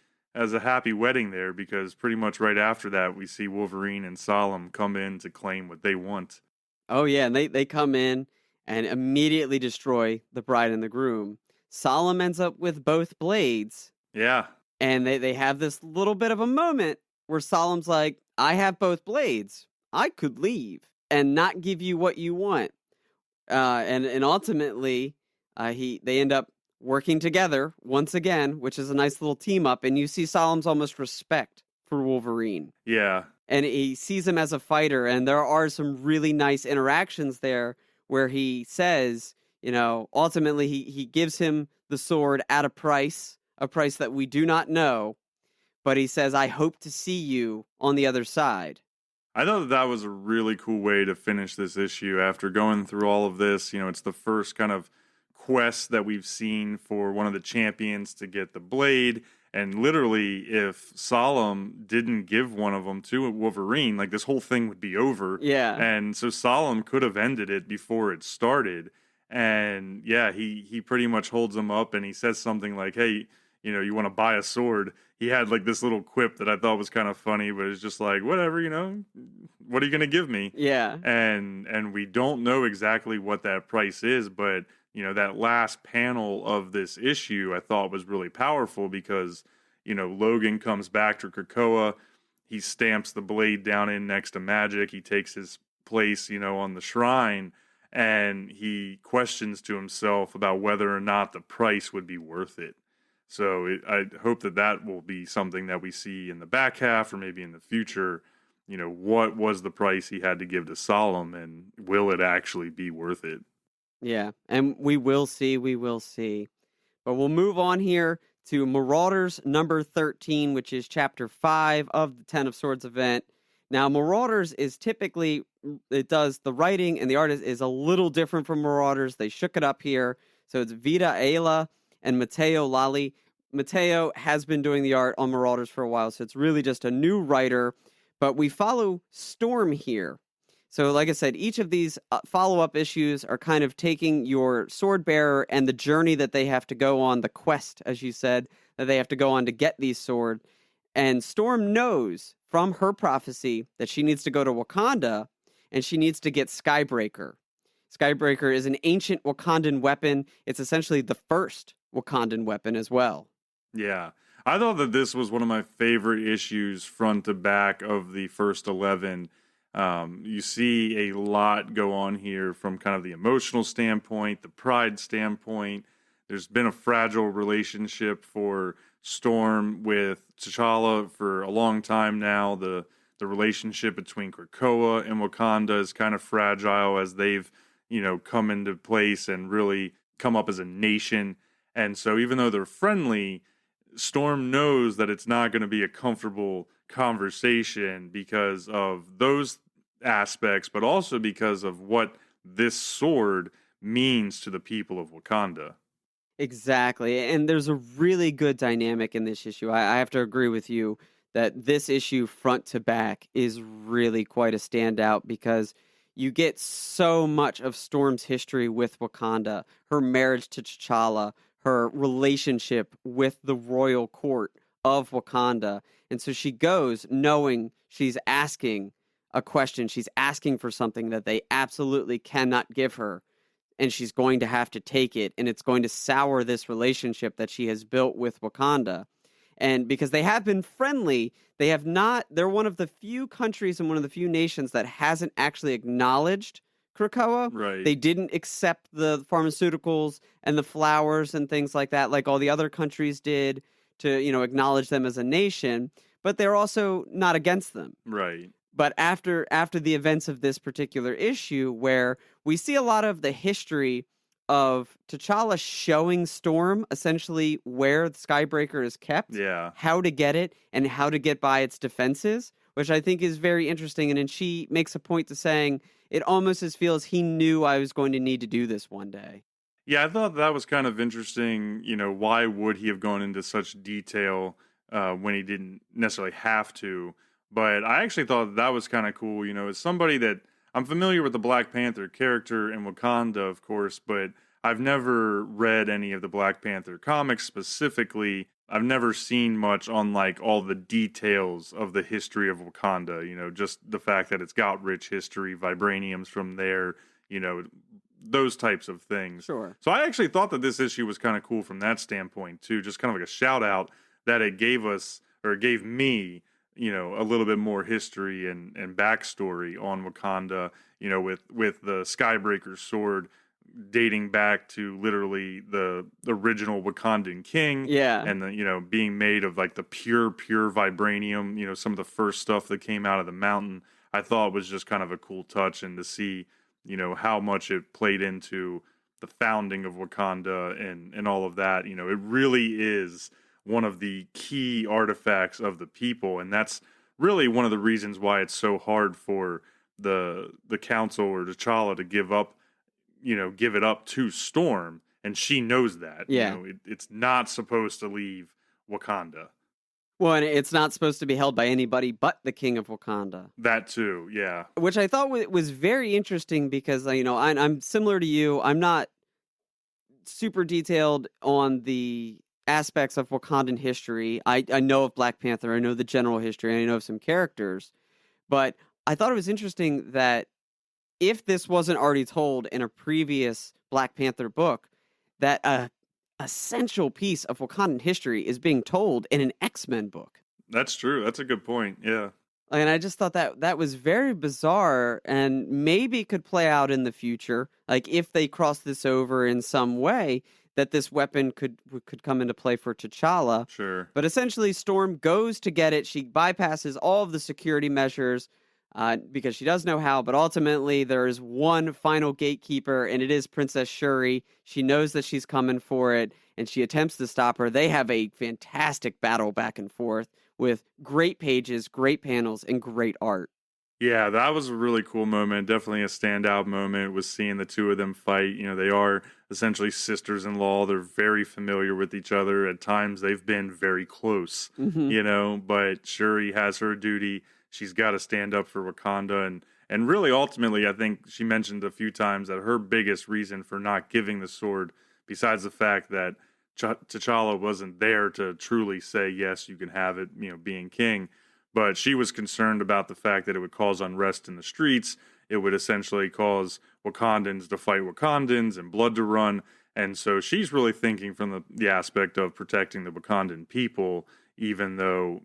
wedding there, because pretty much right after that we see Wolverine and Solemn come in to claim what they want. Oh yeah, and they come in and immediately destroy the bride and the groom. Solemn ends up with both blades. Yeah. And they have this little bit of a moment where Solemn's like, I have both blades. I could leave and not give you what you want. And ultimately, they end up working together once again, which is a nice little team up. And you see Solemn's almost respect for Wolverine. Yeah. And he sees him as a fighter. And there are some really nice interactions there where he says, ultimately he gives him the sword at a price that we do not know. But he says, I hope to see you on the other side. I thought that was a really cool way to finish this issue after going through all of this. It's the first kind of quest that we've seen for one of the champions to get the blade. And literally, if Solemn didn't give one of them to Wolverine, like, this whole thing would be over. Yeah. And so Solemn could have ended it before it started. And yeah, he pretty much holds him up and he says something like, hey, you want to buy a sword. He had like this little quip that I thought was kind of funny, but it's just like, whatever, what are you going to give me? Yeah. And we don't know exactly what that price is, but that last panel of this issue I thought was really powerful because, Logan comes back to Krakoa. He stamps the blade down in next to Magic. He takes his place, on the shrine, and he questions to himself about whether or not the price would be worth it. So I hope that will be something that we see in the back half or maybe in the future. What was the price he had to give to Solemn, and will it actually be worth it? Yeah, and we will see. But we'll move on here to Marauders number 13, which is chapter 5 of the 10 of Swords event. Now, Marauders is typically, it does, the writing and the art is a little different from Marauders. They shook it up here. So it's Vita Ayla and Matteo Lally. Matteo has been doing the art on Marauders for a while, so it's really just a new writer. But we follow Storm here. So like I said, each of these follow-up issues are kind of taking your sword bearer and the journey that they have to go on, the quest, as you said, that they have to go on to get these sword. And Storm knows from her prophecy that she needs to go to Wakanda, and she needs to get Skybreaker. Skybreaker is an ancient Wakandan weapon. It's essentially the first Wakandan weapon as well. Yeah. I thought that this was one of my favorite issues front to back of the first 11. You see a lot go on here from kind of the emotional standpoint, the pride standpoint. There's been a fragile relationship for Storm with T'Challa for a long time now. The relationship between Krakoa and Wakanda is kind of fragile as they've, come into place and really come up as a nation. And so even though they're friendly, Storm knows that it's not going to be a comfortable conversation because of those aspects, but also because of what this sword means to the people of Wakanda. Exactly. And there's a really good dynamic in this issue. I have to agree with you that this issue front to back is really quite a standout because you get so much of Storm's history with Wakanda, her marriage to T'Challa, her relationship with the royal court of Wakanda. And so she goes knowing she's asking a question. She's asking for something that they absolutely cannot give her. And she's going to have to take it. And it's going to sour this relationship that she has built with Wakanda. And because they have been friendly, they have not, they're one of the few countries and one of the few nations that hasn't actually acknowledged Krakoa. Right. They didn't accept the pharmaceuticals and the flowers and things like that, like all the other countries did to, acknowledge them as a nation, but they're also not against them. Right. But after the events of this particular issue, where we see a lot of the history of T'Challa showing Storm essentially where the Skybreaker is kept, how to get it, and how to get by its defenses, which I think is very interesting. And then she makes a point to saying, it almost feels he knew I was going to need to do this one day. Yeah, I thought that was kind of interesting. Why would he have gone into such detail when he didn't necessarily have to? But I actually thought that was kind of cool. As somebody that I'm familiar with the Black Panther character in Wakanda, of course, but I've never read any of the Black Panther comics specifically. I've never seen much on like all the details of the history of Wakanda, just the fact that it's got rich history, vibraniums from there, those types of things. Sure. So I actually thought that this issue was kind of cool from that standpoint too, just kind of like a shout out that it gave us, or it gave me, a little bit more history and backstory on Wakanda, with the Skybreaker sword dating back to literally the original Wakandan king. Yeah. And the, being made of like the pure vibranium, some of the first stuff that came out of the mountain, I thought was just kind of a cool touch, and to see, how much it played into the founding of Wakanda and all of that. It really is one of the key artifacts of the people, and that's really one of the reasons why it's so hard for the council or T'Challa to give it up to Storm, and she knows that. Yeah. It's not supposed to leave Wakanda. Well, and it's not supposed to be held by anybody but the King of Wakanda. That too, yeah. Which I thought was very interesting because, I'm similar to you. I'm not super detailed on the aspects of Wakandan history. I know of Black Panther, I know the general history, and I know of some characters. But I thought it was interesting that if this wasn't already told in a previous Black Panther book, that a essential piece of Wakandan history is being told in an X-Men book. That's true. That's a good point. Yeah. And I just thought that was very bizarre, and maybe could play out in the future. Like if they cross this over in some way, that this weapon could come into play for T'Challa. Sure. But essentially, Storm goes to get it. She bypasses all of the security measures because she does know how. But ultimately, there is one final gatekeeper, and it is Princess Shuri. She knows that she's coming for it, and she attempts to stop her. They have a fantastic battle back and forth with great pages, great panels, and great art. Yeah, that was a really cool moment. Definitely a standout moment was seeing the two of them fight. They are essentially sisters-in-law. They're very familiar with each other. At times, they've been very close, but Shuri has her duty. She's got to stand up for Wakanda. And really, ultimately, I think she mentioned a few times that her biggest reason for not giving the sword, besides the fact that T'Challa wasn't there to truly say, yes, you can have it, being king, but she was concerned about the fact that it would cause unrest in the streets. It would essentially cause Wakandans to fight Wakandans and blood to run. And so she's really thinking from the aspect of protecting the Wakandan people, even though,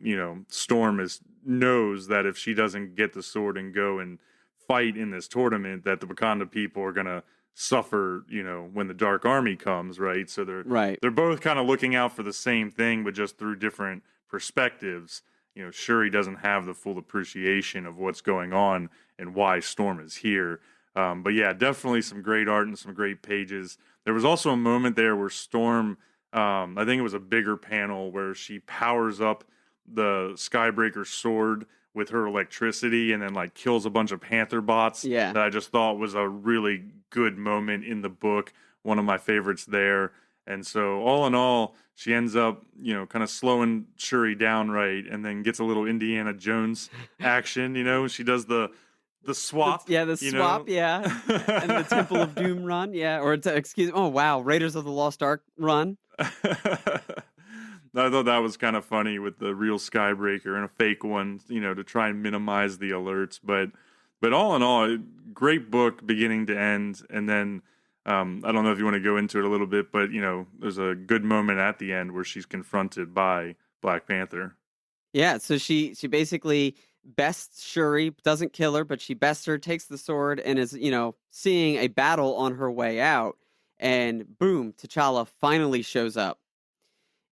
Storm knows that if she doesn't get the sword and go and fight in this tournament, that the Wakanda people are going to suffer, when the Dark Army comes, right? So they're both kind of looking out for the same thing, but just through different perspectives. Shuri doesn't have the full appreciation of what's going on and why Storm is here. But yeah, definitely some great art and some great pages. There was also a moment there where Storm, I think it was a bigger panel where she powers up the Skybreaker sword with her electricity and then like kills a bunch of Panther bots. Yeah. That I just thought was a really good moment in the book. One of my favorites there. And so all in all, she ends up, kind of slowing Shuri down, right, and then gets a little Indiana Jones action. She does the swap. The swap, and the Temple of Doom run, or excuse me. Oh wow, Raiders of the Lost Ark run. I thought that was kind of funny with the real Skybreaker and a fake one, to try and minimize the alerts. But all in all, great book beginning to end. And then I don't know if you want to go into it a little bit, but there's a good moment at the end where she's confronted by Black Panther. Yeah, so she basically bests Shuri, doesn't kill her, but she bests her, takes the sword, and is, seeing a battle on her way out. And boom, T'Challa finally shows up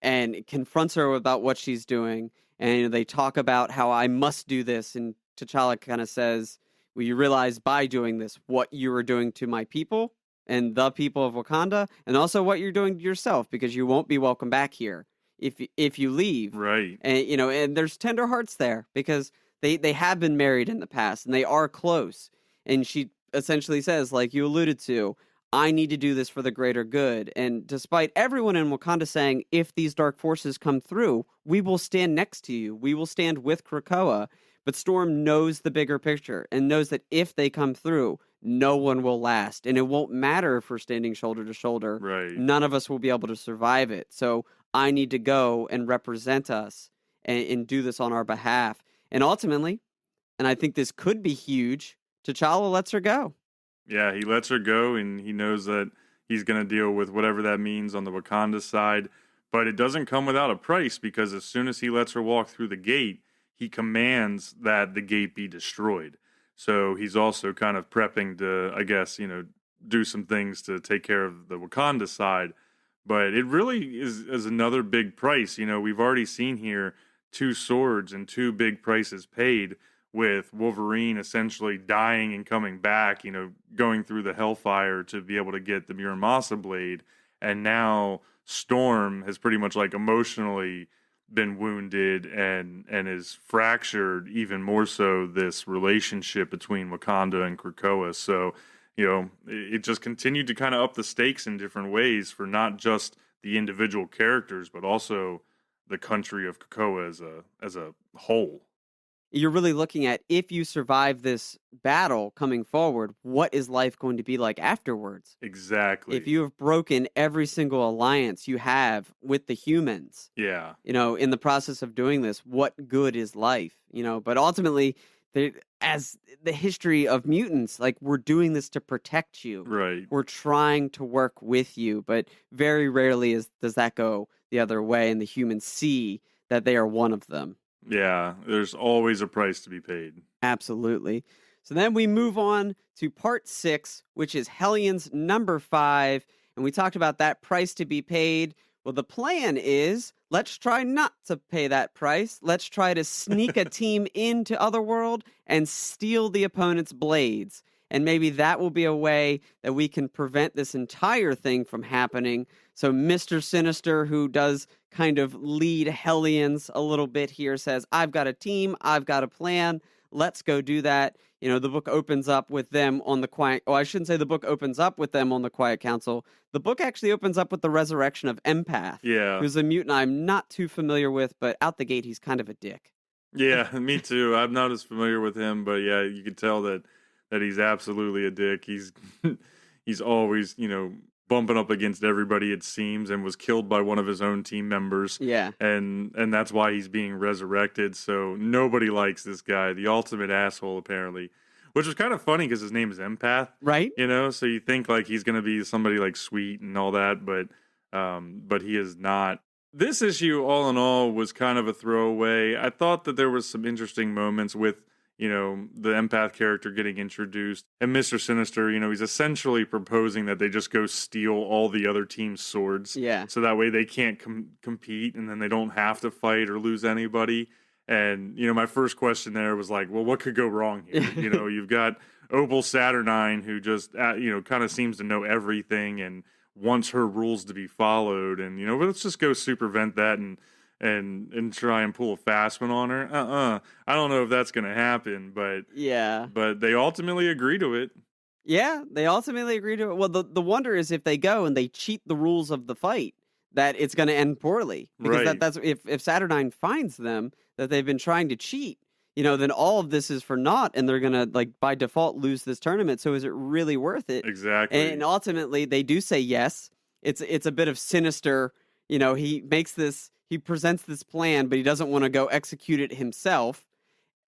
and confronts her about what she's doing. And they talk about how I must do this. And T'Challa kind of says, well, you realize by doing this what you are doing to my people and the people of Wakanda, and also what you're doing to yourself, because you won't be welcome back here if you leave. Right. And and there's tender hearts there because they have been married in the past and they are close. And she essentially says, like you alluded to, I need to do this for the greater good. And despite everyone in Wakanda saying, if these dark forces come through, we will stand next to you. We will stand with Krakoa. But Storm knows the bigger picture and knows that if they come through, no one will last. And it won't matter if we're standing shoulder to shoulder. Right. None of us will be able to survive it. So I need to go and represent us and do this on our behalf. And ultimately, and I think this could be huge, T'Challa lets her go. Yeah, he lets her go, and he knows that he's going to deal with whatever that means on the Wakanda side. But it doesn't come without a price, because as soon as he lets her walk through the gate, he commands that the gate be destroyed. So he's also kind of prepping to, I guess, do some things to take care of the Wakanda side. But it really is another big price. We've already seen here 2 swords and 2 big prices paid, with Wolverine essentially dying and coming back, going through the hellfire to be able to get the Muramasa blade. And now Storm has pretty much emotionally been wounded and is fractured even more so this relationship between Wakanda and Krakoa. So, it just continued to kind of up the stakes in different ways for not just the individual characters, but also the country of Krakoa as a whole. You're really looking at, if you survive this battle coming forward, what is life going to be like afterwards? Exactly. If you have broken every single alliance you have with the humans, yeah, in the process of doing this, what good is life? But ultimately, as the history of mutants, we're doing this to protect you. Right. We're trying to work with you, but very rarely does that go the other way, and the humans see that they are one of them. Yeah, there's always a price to be paid. Absolutely. So then we move on to part 6, which is Hellions number 5. And we talked about that price to be paid. Well, the plan is, let's try not to pay that price. Let's try to sneak a team into Otherworld and steal the opponent's blades. And maybe that will be a way that we can prevent this entire thing from happening. So Mr. Sinister, who does kind of lead Hellions a little bit here, says, I've got a team, I've got a plan, let's go do that. The book opens up with them on the Quiet... Oh, I shouldn't say the book opens up with them on the Quiet Council. The book actually opens up with the resurrection of Empath, who's a mutant I'm not too familiar with, but out the gate, he's kind of a dick. Yeah, me too. I'm not as familiar with him, but yeah, you can tell that he's absolutely a dick. He's always, bumping up against everybody, it seems, and was killed by one of his own team members. Yeah. And that's why he's being resurrected. So nobody likes this guy, the ultimate asshole, apparently. Which was kind of funny because his name is Empath. Right. So you think he's going to be somebody sweet and all that, but he is not. This issue, all in all, was kind of a throwaway. I thought that there was some interesting moments with the Empath character getting introduced. And Mr. Sinister, he's essentially proposing that they just go steal all the other team's swords. Yeah. So that way they can't compete, and then they don't have to fight or lose anybody. And, my first question there was well, what could go wrong here? You've got Opal Saturnyne, who just, kind of seems to know everything and wants her rules to be followed. And, let's just go supervent that and try and pull a fast one on her. I don't know if that's going to happen, but yeah. But they ultimately agree to it. Yeah, they ultimately agree to it. Well, the wonder is if they go and they cheat the rules of the fight, that it's going to end poorly. Because right. that's if Saturnyne finds them that they've been trying to cheat, then all of this is for naught, and they're going to by default lose this tournament. So is it really worth it? Exactly. And ultimately they do say yes. It's a bit of Sinister he presents this plan, but he doesn't want to go execute it himself.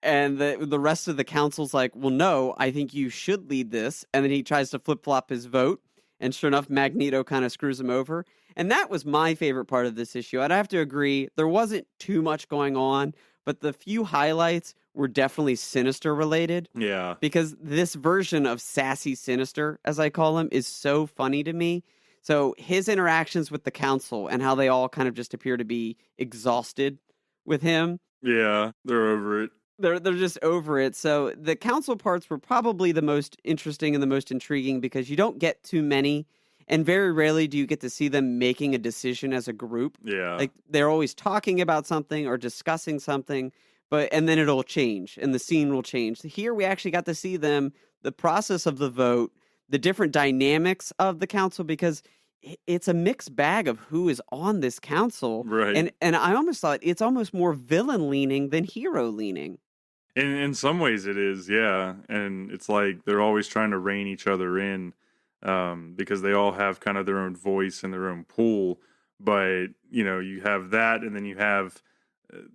And the rest of the council's like, well, no, I think you should lead this. And then he tries to flip-flop his vote. And sure enough, Magneto kind of screws him over. And that was my favorite part of this issue. I'd have to agree, there wasn't too much going on, but the few highlights were definitely Sinister related. Yeah. Because this version of Sassy Sinister, as I call him, is so funny to me. So his interactions with the council and how they all kind of just appear to be exhausted with him. Yeah, they're over it. They're just over it. So the council parts were probably the most interesting and the most intriguing because you don't get too many, and very rarely do you get to see them making a decision as a group. Yeah. Like they're always talking about something or discussing something, and then it'll change and the scene will change. Here we actually got to see them, the process of the vote, the different dynamics of the council, because it's a mixed bag of who is on this council. Right. And I almost thought it's almost more villain leaning than hero leaning. In some ways it is, yeah. And it's like they're always trying to rein each other in because they all have kind of their own voice and their own pool. But, you have that, and then you have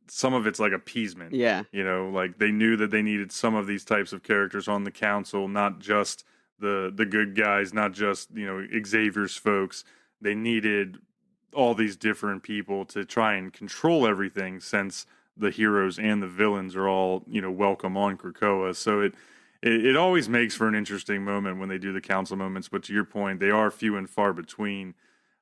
some of it's like appeasement. Yeah. Like they knew that they needed some of these types of characters on the council, not just the good guys, not just, Xavier's folks. They needed all these different people to try and control everything, since the heroes and the villains are all, welcome on Krakoa. So it always makes for an interesting moment when they do the council moments. But to your point, they are few and far between.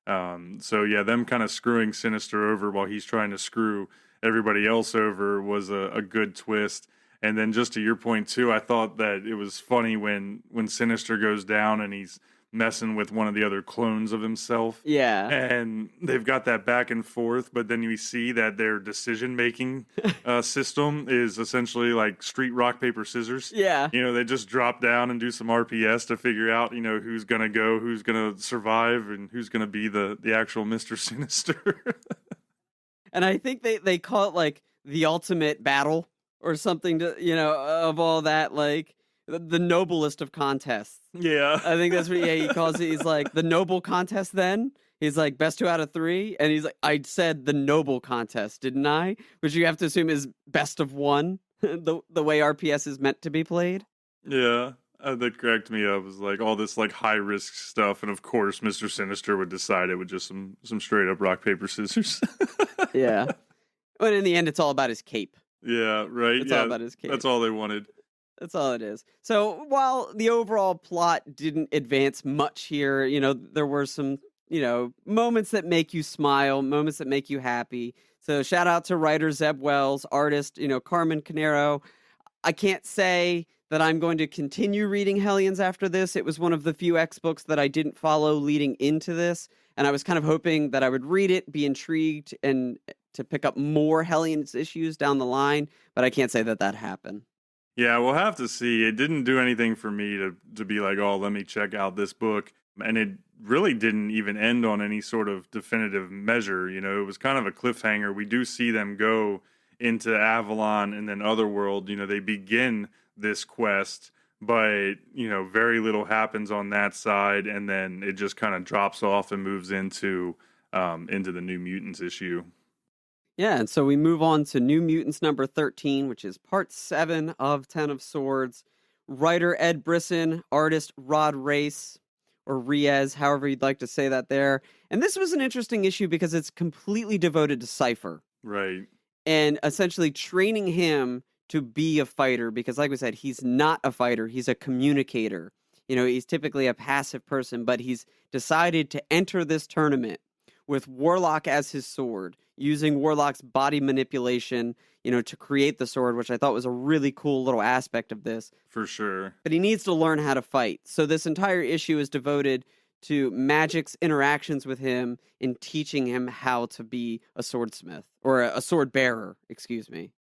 So yeah, them kind of screwing Sinister over while he's trying to screw everybody else over was a good twist. And then just to your point too, I thought that it was funny when Sinister goes down and he's messing with one of the other clones of himself. Yeah. And they've got that back and forth, but then you see that their decision-making system is essentially like street rock, paper, scissors. Yeah. They just drop down and do some RPS to figure out, who's going to go, who's going to survive, and who's going to be the actual Mr. Sinister. And I think they call it like the ultimate battle or something to, of all that, like the noblest of contests. Yeah. I think that's what he calls it. He's like, the noble contest then? He's like, best 2 out of 3? And he's like, I said the noble contest, didn't I? Which you have to assume is best of 1, the way RPS is meant to be played. Yeah. That cracked me up. It was like all this like high risk stuff. And of course, Mr. Sinister would decide it with just some straight up rock, paper, scissors. Yeah. But in the end, it's all about his cape. Yeah, right. It's all about his cape. That's all they wanted. That's all it is. So while the overall plot didn't advance much here, there were some, moments that make you smile, moments that make you happy. So shout out to writer Zeb Wells, artist, Carmen Canero. I can't say that I'm going to continue reading Hellions after this. It was one of the few X books that I didn't follow leading into this. And I was kind of hoping that I would read it, be intrigued, and to pick up more Hellions issues down the line. But I can't say that happened. Yeah, we'll have to see. It didn't do anything for me to be like, oh, let me check out this book. And it really didn't even end on any sort of definitive measure. It was kind of a cliffhanger. We do see them go into Avalon and then Otherworld. They begin this quest, but, very little happens on that side. And then it just kind of drops off and moves into the New Mutants issue. Yeah, and so we move on to New Mutants number 13, which is part 7 of 10 of Swords. Writer Ed Brisson, artist Rod Race, or Reyes, however you'd like to say that there. And this was an interesting issue because it's completely devoted to Cypher. Right. And essentially training him to be a fighter, because like we said, he's not a fighter, he's a communicator. He's typically a passive person, but he's decided to enter this tournament with Warlock as his sword, using Warlock's body manipulation, to create the sword, which I thought was a really cool little aspect of this. For sure. But he needs to learn how to fight. So this entire issue is devoted to Magic's interactions with him in teaching him how to be a swordsmith, or a sword bearer, excuse me.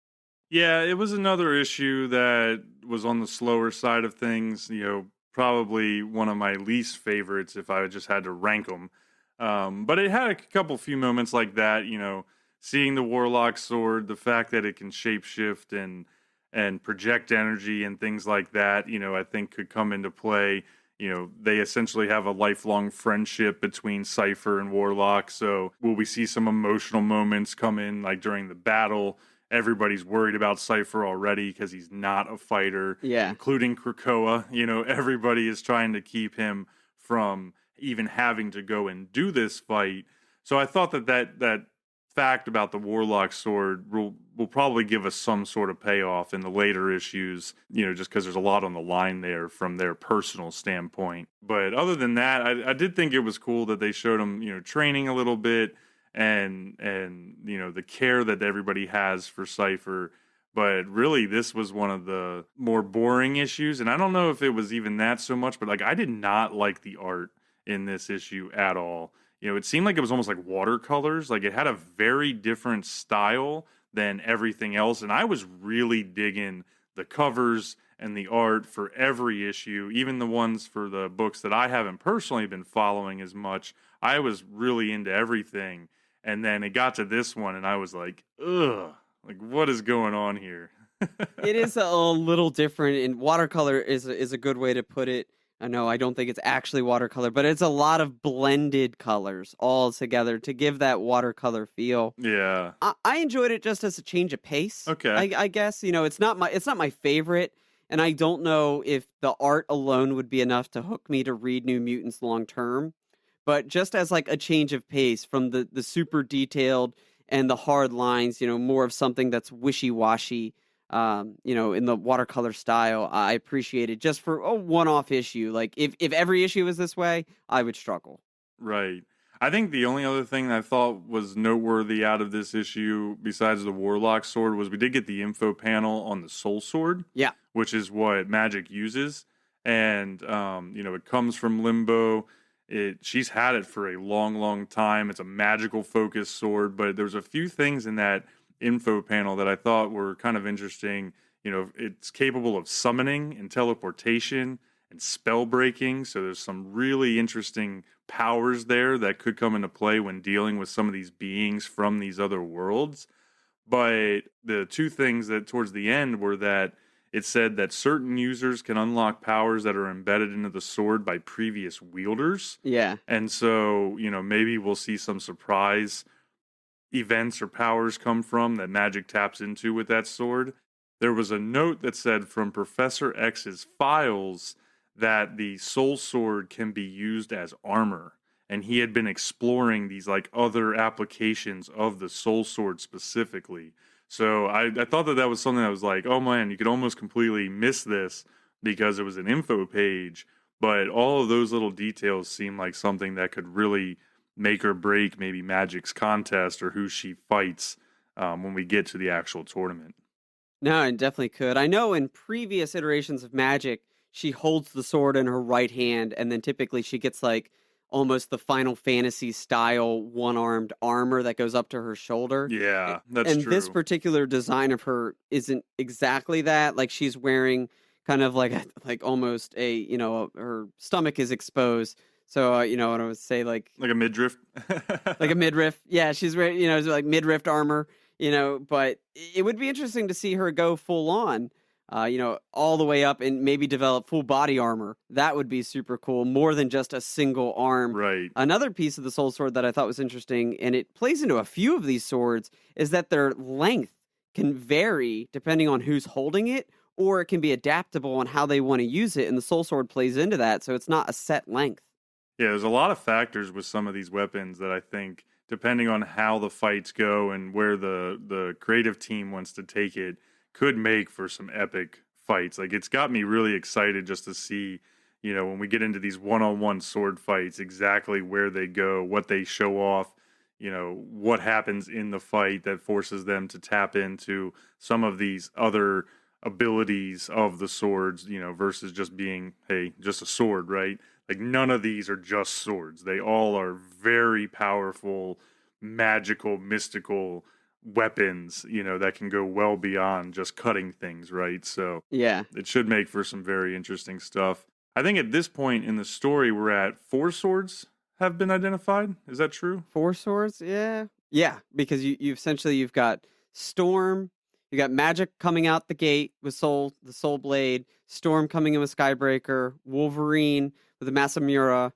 Yeah, it was another issue that was on the slower side of things, probably one of my least favorites if I just had to rank them. But it had a few moments like that, seeing the Warlock sword, the fact that it can shapeshift and project energy and things like that, I think could come into play. they essentially have a lifelong friendship between Cypher and Warlock. So will we see some emotional moments come in, like during the battle? Everybody's worried about Cypher already because he's not a fighter, Yeah. including Krakoa. Everybody is trying to keep him from even having to go and do this fight. So I thought that fact about the Warlock sword will probably give us some sort of payoff in the later issues, just because there's a lot on the line there from their personal standpoint. But other than that, I did think it was cool that they showed him, training a little bit and the care that everybody has for Cypher. But really, this was one of the more boring issues. And I don't know if it was even that so much, but I did not like the art in this issue at all. It seemed like it was almost like watercolors. Like it had a very different style than everything else. And I was really digging the covers and the art for every issue, even the ones for the books that I haven't personally been following as much. I was really into everything. And then it got to this one and I was like, ugh, like what is going on here? It is a little different, and watercolor is a good way to put it. I don't think it's actually watercolor, but it's a lot of blended colors all together to give that watercolor feel. Yeah. I enjoyed it just as a change of pace. Okay. I guess, it's not my favorite, and I don't know if the art alone would be enough to hook me to read New Mutants long term, but just as like a change of pace from the super detailed and the hard lines, more of something that's wishy-washy. In the watercolor style, I appreciate it just for a one-off issue. Like if every issue was this way, I would struggle. Right. I think the only other thing I thought was noteworthy out of this issue, besides the Warlock sword, was we did get the info panel on the Soul Sword. Yeah. Which is what Magic uses. And, it comes from Limbo. She's had it for a long, long time. It's a magical focused sword, but there's a few things in that info panel that I thought were kind of interesting. It's capable of summoning and teleportation and spell breaking. So there's some really interesting powers there that could come into play when dealing with some of these beings from these other worlds. But the two things that towards the end were that it said that certain users can unlock powers that are embedded into the sword by previous wielders. Yeah. And so, maybe we'll see some surprise events or powers come from that Magic taps into with that sword. There was a note that said from Professor X's files that the Soul Sword can be used as armor. And he had been exploring these other applications of the Soul Sword specifically. So I thought that was something that was like, oh man, you could almost completely miss this because it was an info page. But all of those little details seem like something that could really make or break maybe Magic's contest or who she fights when we get to the actual tournament. No, it definitely could. I know in previous iterations of Magic, she holds the sword in her right hand, and then typically she gets almost the Final Fantasy style one-armed armor that goes up to her sholler. Yeah, that's true. true. And this particular design of her isn't exactly that. Like she's wearing kind of like almost her stomach is exposed. So, what I would say, like a midriff. Like a midriff. Yeah, she's wearing, like midriff armor, but it would be interesting to see her go full on, all the way up and maybe develop full body armor. That would be super cool, more than just a single arm. Right. Another piece of the Soul Sword that I thought was interesting, and it plays into a few of these swords, is that their length can vary depending on who's holding it, or it can be adaptable on how they want to use it, and the Soul Sword plays into that, so it's not a set length. Yeah, there's a lot of factors with some of these weapons that I think, depending on how the fights go and where the creative team wants to take it, could make for some epic fights. Like, it's got me really excited just to see, when we get into these one-on-one sword fights, exactly where they go, what they show off, what happens in the fight that forces them to tap into some of these other abilities of the swords, versus just being, hey, just a sword, right? Like, none of these are just swords. They all are very powerful, magical, mystical weapons, that can go well beyond just cutting things, right? So yeah, it should make for some very interesting stuff. I think at this point in the story, we're at 4 swords have been identified. Is that true? 4 swords? Yeah. Yeah, because you've got Storm, You got Magic coming out the gate with the Soul Blade, Storm coming in with Skybreaker, Wolverine with the Masamura,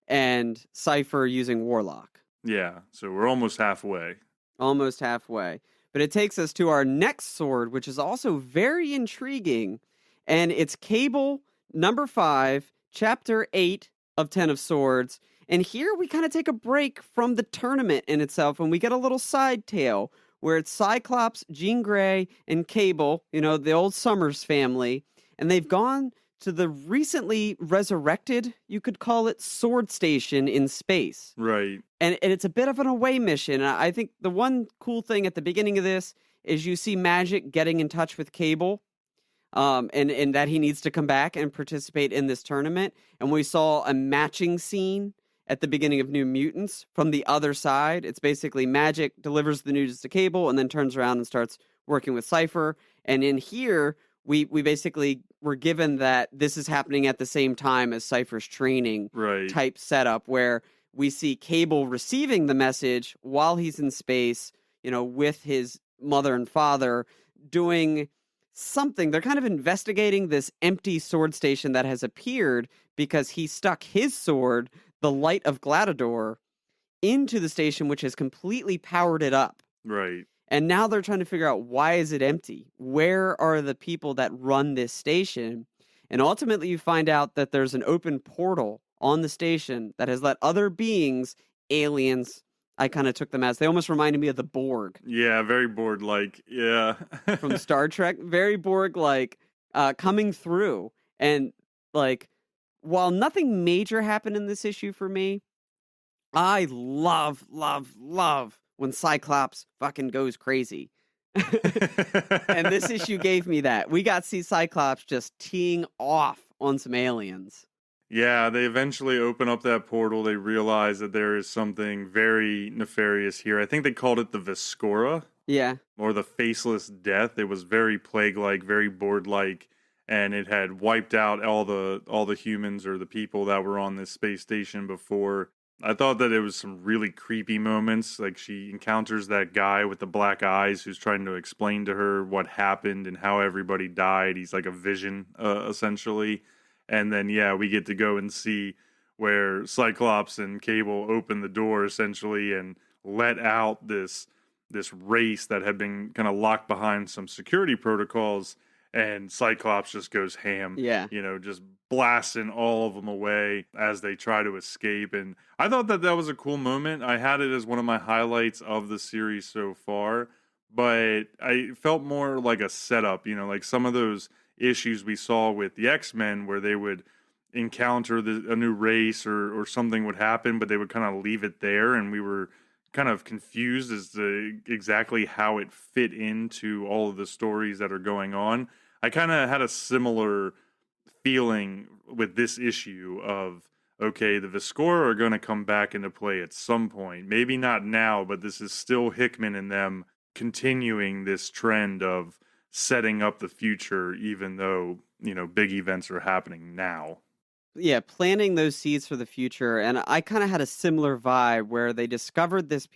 and Cypher using Warlock. Yeah, so we're almost halfway. Almost halfway. But it takes us to our next sword, which is also very intriguing. And it's Cable number 5, chapter 8 of 10 of Swords. And here we kind of take a break from the tournament in itself, and we get a little side tale where it's Cyclops, Jean Grey, and Cable, the old Summers family. And they've gone to the recently resurrected, you could call it, Sword Station in space. Right. And it's a bit of an away mission. I think the one cool thing at the beginning of this is you see Magic getting in touch with Cable, and that he needs to come back and participate in this tournament. And we saw a matching scene at the beginning of New Mutants from the other side. It's basically Magic delivers the news to Cable and then turns around and starts working with Cypher. And in here, we basically were given that this is happening at the same time as Cypher's training type setup, where we see Cable receiving the message while he's in space, with his mother and father doing something. They're kind of investigating this empty sword station that has appeared because he stuck his sword, the Light of Gladiador, into the station, which has completely powered it up. Right. And now they're trying to figure out, why is it empty? Where are the people that run this station? And ultimately you find out that there's an open portal on the station that has let other beings, aliens, I kind of took them as, they almost reminded me of the Borg. Yeah, very Borg-like. Yeah. From Star Trek. Very Borg-like, coming through. And, while nothing major happened in this issue for me, I love when Cyclops fucking goes crazy. And this issue gave me that. We got to see Cyclops just teeing off on some aliens. Yeah, they eventually open up that portal. They realize that there is something very nefarious here. I think they called it the Viscora. Yeah. Or the Faceless Death. It was very plague-like, very Borg-like, and it had wiped out all the humans or the people that were on this space station before. I thought that it was some really creepy moments. Like, she encounters that guy with the black eyes who's trying to explain to her what happened and how everybody died. He's like a vision, essentially. And then, yeah, we get to go and see where Cyclops and Cable open the door, essentially, and let out this race that had been kind of locked behind some security protocols. And Cyclops just goes ham. Yeah. Just blasting all of them away as they try to escape. And I thought that was a cool moment. I had it as one of my highlights of the series so far. But I felt more like a setup, like some of those issues we saw with the X-Men where they would encounter a new race or something would happen, but they would kind of leave it there. And we were kind of confused as to exactly how it fit into all of the stories that are going on. I kind of had a similar feeling with this issue of, okay, the Viscora are going to come back into play at some point. Maybe not now, but this is still Hickman and them continuing this trend of setting up the future, even though, big events are happening now. Yeah, planting those seeds for the future. And I kind of had a similar vibe where they discovered this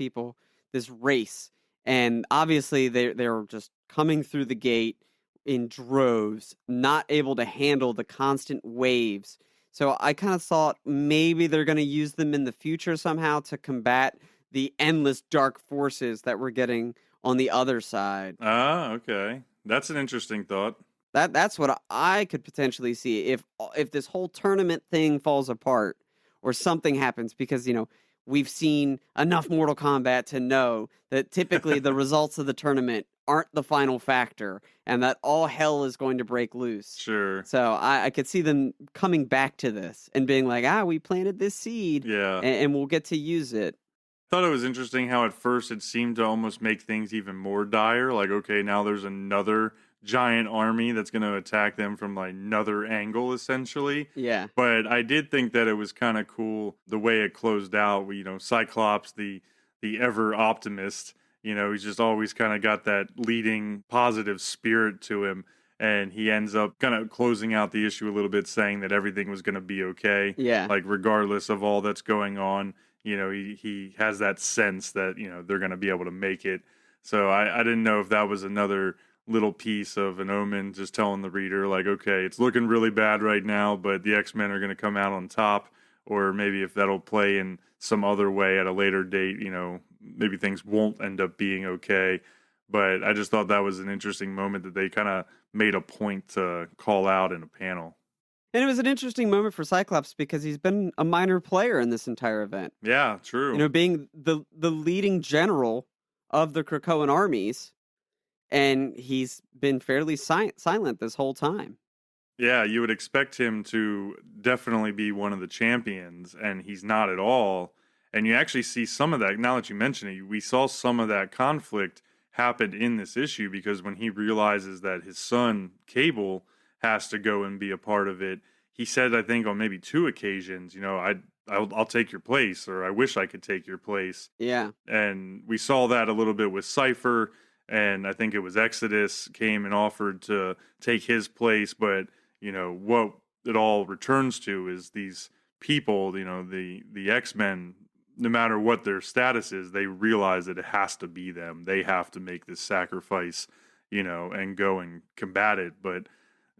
race, and obviously they were just coming through the gate in droves, not able to handle the constant waves. So I kind of thought maybe they're going to use them in the future somehow to combat the endless dark forces that we're getting on the other side. Ah, okay. That's an interesting thought. That's what I could potentially see if this whole tournament thing falls apart or something happens, because we've seen enough Mortal Kombat to know that typically the results of the tournament aren't the final factor and that all hell is going to break loose. Sure. So I could see them coming back to this and being like, we planted this seed, yeah, and we'll get to use it. I thought it was interesting how at first it seemed to almost make things even more dire. Like, okay, now there's another giant army that's going to attack them from another angle, essentially. Yeah. But I did think that it was kind of cool the way it closed out. Cyclops, the ever optimist, he's just always kind of got that leading positive spirit to him. And he ends up kind of closing out the issue a little bit, saying that everything was going to be okay. Yeah. Regardless of all that's going on, he has that sense that, they're going to be able to make it. So I didn't know if that was another little piece of an omen, just telling the reader, like, okay, it's looking really bad right now, but the X-Men are going to come out on top. Or maybe if that'll play in some other way at a later date, maybe things won't end up being okay. But I just thought that was an interesting moment that they kind of made a point to call out in a panel. And it was an interesting moment for Cyclops because he's been a minor player in this entire event. Yeah, true. Being the leading general of the Krakoan armies, and he's been fairly silent this whole time. Yeah, you would expect him to definitely be one of the champions, and he's not at all. And you actually see some of that, now that you mention it, we saw some of that conflict happen in this issue, because when he realizes that his son, Cable, has to go and be a part of it, he said, I think on maybe 2 occasions, I'll take your place, or I wish I could take your place. Yeah. And we saw that a little bit with Cypher, and I think it was Exodus came and offered to take his place, but what it all returns to is these people, the X-Men, no matter what their status is, they realize that it has to be them. They have to make this sacrifice, and go and combat it. But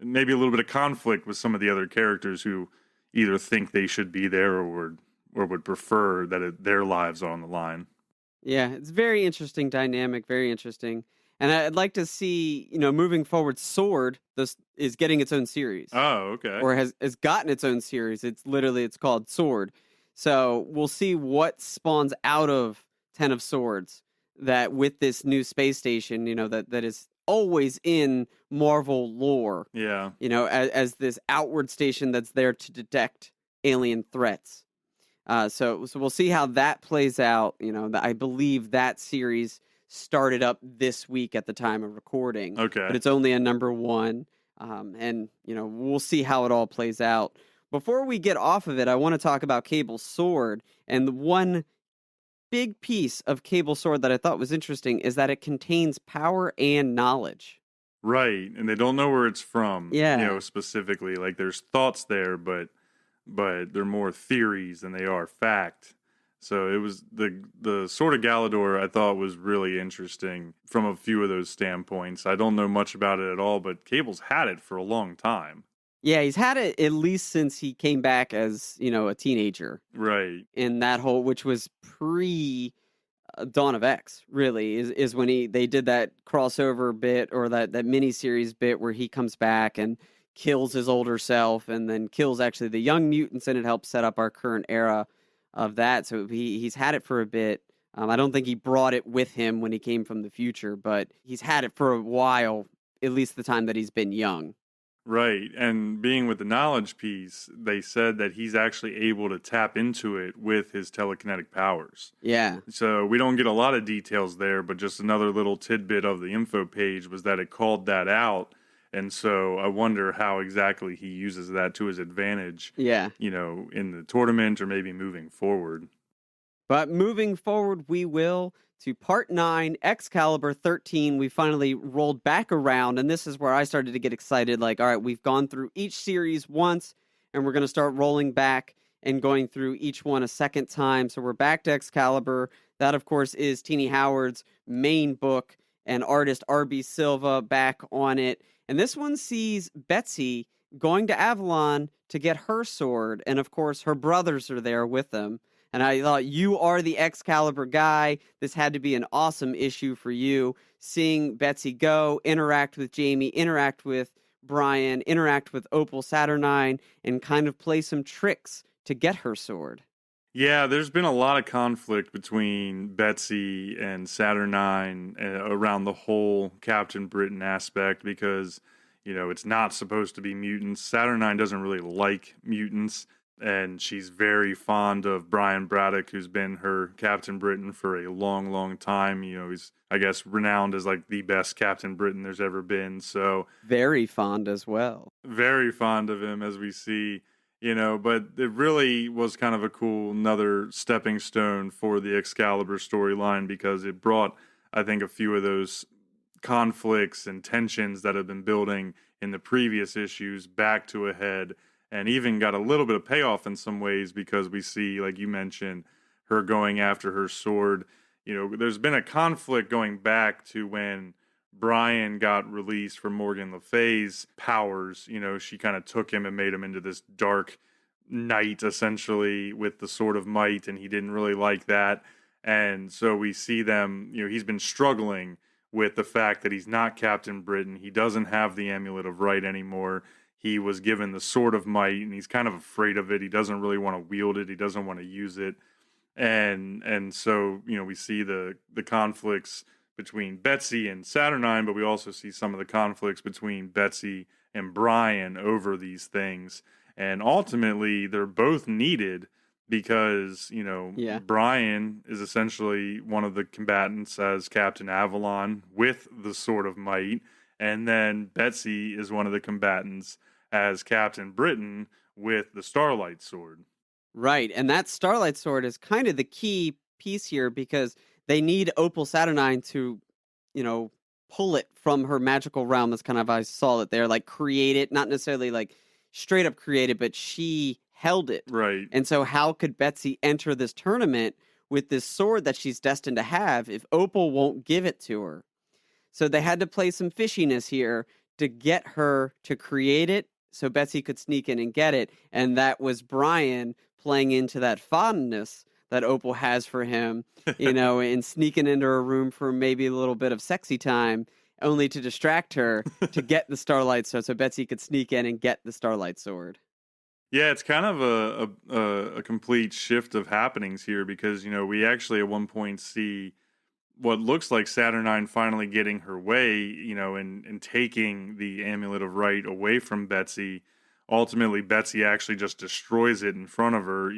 maybe a little bit of conflict with some of the other characters who either think they should be there or would prefer that their lives are on the line. Yeah, it's very interesting dynamic, very interesting. And I'd like to see, moving forward, Sword this is getting its own series. Oh, okay. Or has gotten its own series. It's called Sword. So we'll see what spawns out of 10 of Swords, that with this new space station, that is always in Marvel lore. Yeah. As this outward station that's there to detect alien threats. So we'll see how that plays out. I believe that series started up this week at the time of recording. Okay. But it's only a number 1. And we'll see how it all plays out. Before we get off of it, I want to talk about Cable's sword. And the one big piece of Cable's sword that I thought was interesting is that it contains power and knowledge. Right. And they don't know where it's from. Yeah. Specifically. Like, there's thoughts there, but they're more theories than they are fact. So it was the Sword of Galador, I thought, was really interesting from a few of those standpoints. I don't know much about it at all, but Cable's had it for a long time. Yeah, he's had it at least since he came back as, a teenager. Right. In that whole, which was pre Dawn of X, really, is when they did that crossover bit, or that miniseries bit where he comes back and kills his older self and then kills actually the young mutants, and it helps set up our current era of that. So he's had it for a bit. I don't think he brought it with him when he came from the future, but he's had it for a while, at least the time that he's been young. Right. And being with the knowledge piece, they said that he's actually able to tap into it with his telekinetic powers. Yeah. So we don't get a lot of details there, but just another little tidbit of the info page was that it called that out. And so I wonder how exactly he uses that to his advantage. Yeah. In the tournament, or maybe moving forward. But moving forward, we will to Part 9, Excalibur 13. We finally rolled back around, and this is where I started to get excited. Like, all right, we've gone through each series once, and we're going to start rolling back and going through each one a second time. So we're back to Excalibur. That, of course, is Teenie Howard's main book, and artist R.B. Silva back on it. And this one sees Betsy going to Avalon to get her sword, and of course, her brothers are there with them. And I thought, you are the Excalibur guy. This had to be an awesome issue for you. Seeing Betsy go, interact with Jamie, interact with Brian, interact with Opal Saturnyne, and kind of play some tricks to get her sword. Yeah, there's been a lot of conflict between Betsy and Saturnyne around the whole Captain Britain aspect, because, it's not supposed to be mutants. Saturnyne doesn't really like mutants. And she's very fond of Brian Braddock, who's been her Captain Britain for a long, long time. He's, I guess, renowned as like the best Captain Britain there's ever been. So very fond as well. Very fond of him, as we see, but it really was kind of a cool another stepping stone for the Excalibur storyline, because it brought, I think, a few of those conflicts and tensions that have been building in the previous issues back to a head. And even got a little bit of payoff in some ways, because we see, like you mentioned, her going after her sword. There's been a conflict going back to when Brian got released from Morgan Le Fay's powers, she kind of took him and made him into this dark knight, essentially, with the Sword of Might, and he didn't really like that. And so we see them, he's been struggling with the fact that he's not Captain Britain. He doesn't have the Amulet of Right anymore. He was given the Sword of Might, and he's kind of afraid of it. He doesn't really want to wield it. He doesn't want to use it. And so, we see the conflicts between Betsy and Saturnyne, but we also see some of the conflicts between Betsy and Brian over these things. And ultimately, they're both needed because, Brian is essentially one of the combatants as Captain Avalon with the Sword of Might. And then Betsy is one of the combatants as Captain Britain with the Starlight Sword. Right. And that Starlight Sword is kind of the key piece here because they need Opal Saturnyne to, pull it from her magical realm. That's kind of how I saw it there, like create it, not necessarily like straight up create it, but she held it. Right. And so how could Betsy enter this tournament with this sword that she's destined to have if Opal won't give it to her? So they had to play some fishiness here to get her to create it so Betsy could sneak in and get it. And that was Brian playing into that fondness that Opal has for him, and sneaking into her room for maybe a little bit of sexy time, only to distract her to get the Starlight Sword so Betsy could sneak in and get the Starlight Sword. Yeah, it's kind of a complete shift of happenings here because, we actually at one point see what looks like Saturnyne finally getting her way, and taking the Amulet of Right away from Betsy. Ultimately, Betsy actually just destroys it in front of her,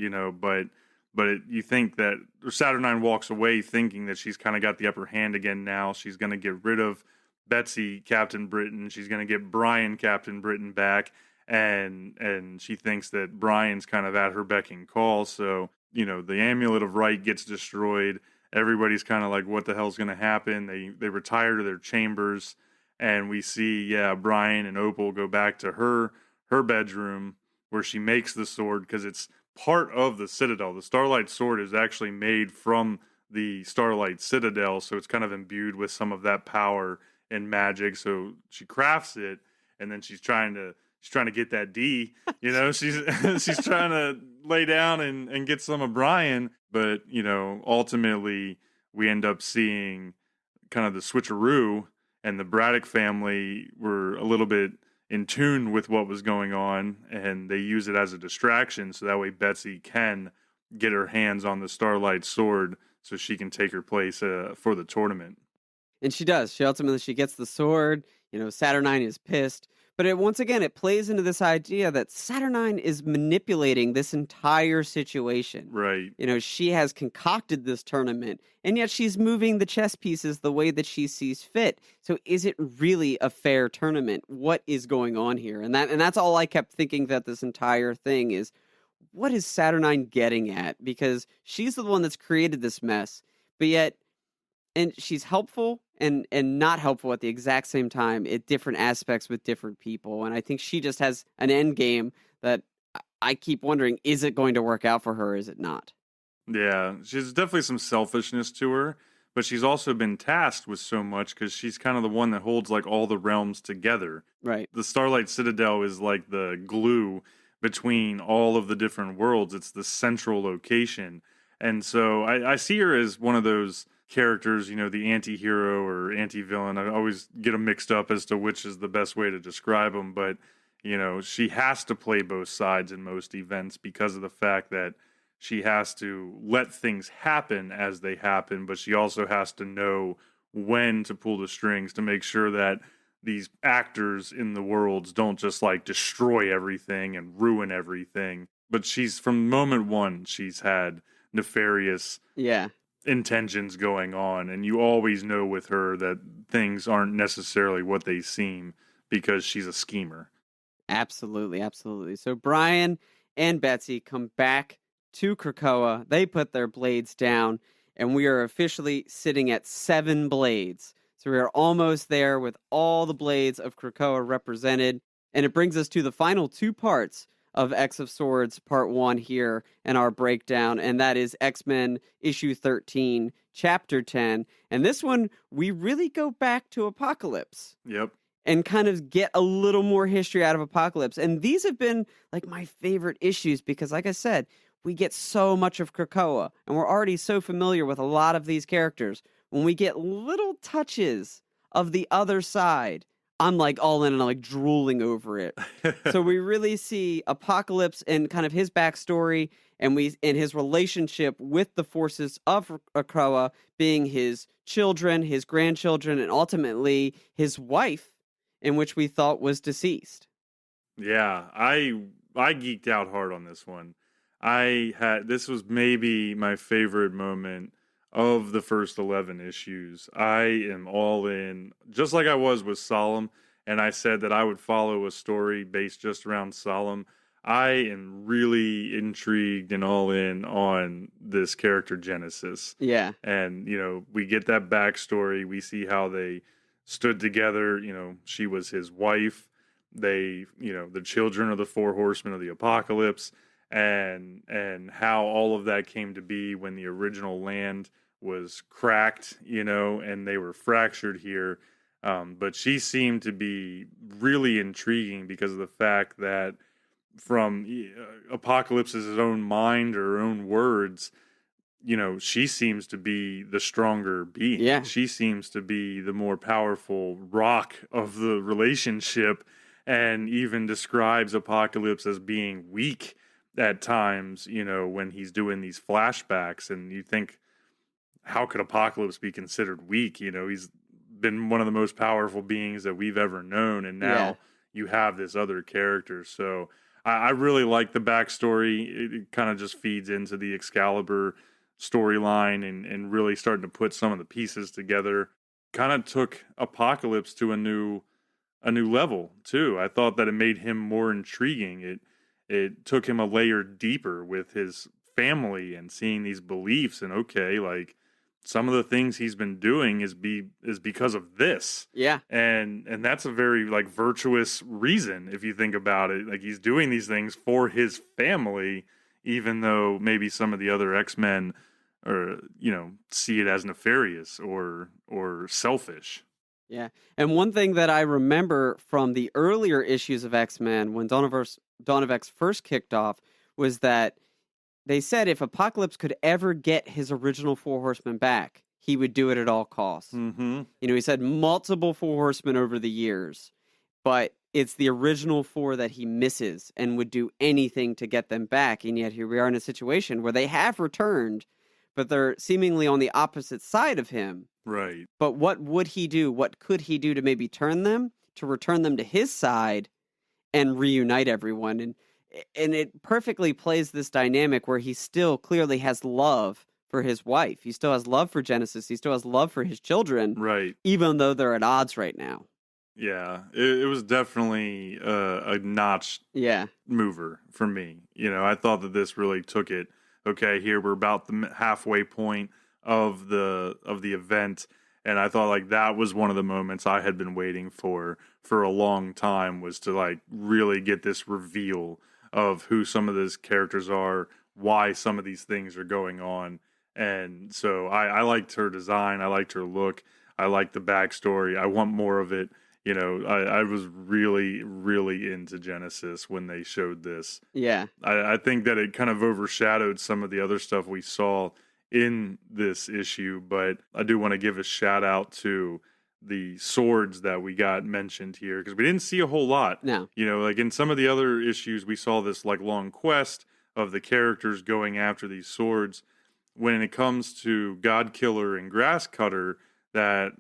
but you think that Saturnyne walks away thinking that she's kind of got the upper hand again now. She's going to get rid of Betsy, Captain Britain. She's going to get Brian, Captain Britain, back. And she thinks that Brian's kind of at her beck and call. So, the Amulet of Right gets destroyed. Everybody's kind of like, what the hell's going to happen? They retire to their chambers. And we see, Brian and Opal go back to her bedroom where she makes the sword because it's part of the Citadel. The Starlight Sword is actually made from the Starlight Citadel, so it's kind of imbued with some of that power and magic. So she crafts it, and then she's trying to get that D. She's trying to lay down and get some of Brian, but ultimately we end up seeing kind of the switcheroo, and the Braddock family were a little bit in tune with what was going on, and they use it as a distraction so that way Betsy can get her hands on the Starlight Sword so she can take her place for the tournament. And she does. She gets the sword. Saturnyne is pissed. But once again, it plays into this idea that Saturnyne is manipulating this entire situation. Right. She has concocted this tournament, and yet she's moving the chess pieces the way that she sees fit. So is it really a fair tournament? What is going on here? And that's all I kept thinking that this entire thing is, what is Saturnyne getting at? Because she's the one that's created this mess, but yet, and she's helpful and not helpful at the exact same time at different aspects with different people. And I think she just has an end game that I keep wondering, is it going to work out for her? Is it not? Yeah, she's definitely some selfishness to her, but she's also been tasked with so much because she's kind of the one that holds like all the realms together. Right. The Starlight Citadel is like the glue between all of the different worlds. It's the central location. And so I see her as one of those characters, the anti-hero or anti-villain. I always get them mixed up as to which is the best way to describe them. But, she has to play both sides in most events because of the fact that she has to let things happen as they happen, but she also has to know when to pull the strings to make sure that these actors in the worlds don't just like destroy everything and ruin everything. But from moment one, she's had nefarious intentions going on, and you always know with her that things aren't necessarily what they seem because she's a schemer. Absolutely. So Brian and Betsy come back to Krakoa. They put their blades down, and we are officially sitting at 7 blades. So we are almost there with all the blades of Krakoa represented, and it brings us to the final 2 parts of X of Swords Part 1 here in our breakdown, and that is X-Men issue 13, chapter 10. And this one, we really go back to Apocalypse. Yep. And kind of get a little more history out of Apocalypse. And these have been like my favorite issues because, like I said, we get so much of Krakoa, and we're already so familiar with a lot of these characters. When we get little touches of the other side, I'm like all in and I'm like drooling over it. So we really see Apocalypse and kind of his backstory, and his relationship with the forces of Krakoa being his children, his grandchildren, and ultimately his wife, in which we thought was deceased. Yeah, I geeked out hard on this one. This was maybe my favorite moment of the first 11 issues. I am all in, just like I was with Solemn, and I said that I would follow a story based just around Solemn. I am really intrigued and all in on this character Genesis. Yeah. And, we get that backstory. We see how they stood together. She was his wife. They, the children of the Four Horsemen of the Apocalypse, and how all of that came to be when the original land was cracked, and they were fractured here. But she seemed to be really intriguing because of the fact that from Apocalypse's own mind or her own words, she seems to be the stronger being. Yeah. She seems to be the more powerful rock of the relationship, and even describes Apocalypse as being weak at times, when he's doing these flashbacks. And you think, how could Apocalypse be considered weak? He's been one of the most powerful beings that we've ever known, and now you have this other character. So I really like the backstory. It kind of just feeds into the Excalibur storyline and really starting to put some of the pieces together. Kind of took Apocalypse to a new level too. I thought that it made him more intriguing. It took him a layer deeper with his family and seeing these beliefs, and okay, like some of the things he's been doing is because of this. Yeah. And that's a very like virtuous reason if you think about it. Like he's doing these things for his family, even though maybe some of the other X-Men see it as nefarious or selfish. Yeah. And one thing that I remember from the earlier issues of X-Men when Dawn of X first kicked off was that they said if Apocalypse could ever get his original Four Horsemen back, he would do it at all costs. Mm-hmm. He said multiple Four Horsemen over the years, but it's the original four that he misses and would do anything to get them back. And yet here we are in a situation where they have returned, but they're seemingly on the opposite side of him. Right. But what would he do? What could he do to maybe return them to his side and reunite everyone? And it perfectly plays this dynamic where he still clearly has love for his wife. He still has love for Genesis. He still has love for his children. Right. Even though they're at odds right now. Yeah. It was definitely a notch mover for me. I thought that this really took it. Okay, here we're about the halfway point of the event. And I thought like that was one of the moments I had been waiting for a long time, was to like really get this reveal of who some of these characters are, why some of these things are going on. And so I liked her design. I liked her look. I liked the backstory. I want more of it. I was really, really into Genesis when they showed this. Yeah. I think that it kind of overshadowed some of the other stuff we saw in this issue, but I do want to give a shout out to the swords that we got mentioned here, because we didn't see a whole lot. No. Like in some of the other issues, we saw this like long quest of the characters going after these swords. When it comes to God Killer and Grass Cutter, that,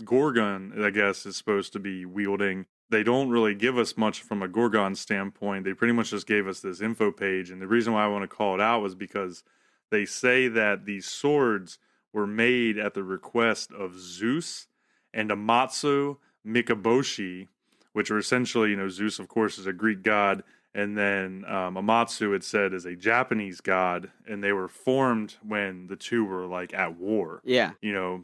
Gorgon, I guess, is supposed to be wielding, they don't really give us much from a Gorgon standpoint. They pretty much just gave us this info page. And the reason why I want to call it out was because they say that these swords were made at the request of Zeus and Amatsu Mikaboshi, which are essentially, Zeus, of course, is a Greek god, and then Amatsu, it said, is a Japanese god, and they were formed when the two were, like, at war. Yeah.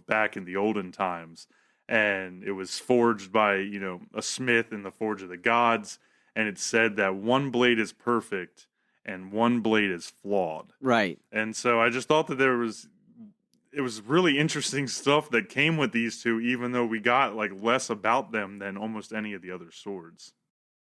Back in the olden times. And it was forged by, a smith in the Forge of the Gods, and it said that one blade is perfect and one blade is flawed. Right. And so I just thought that it was really interesting stuff that came with these two, even though we got like less about them than almost any of the other swords.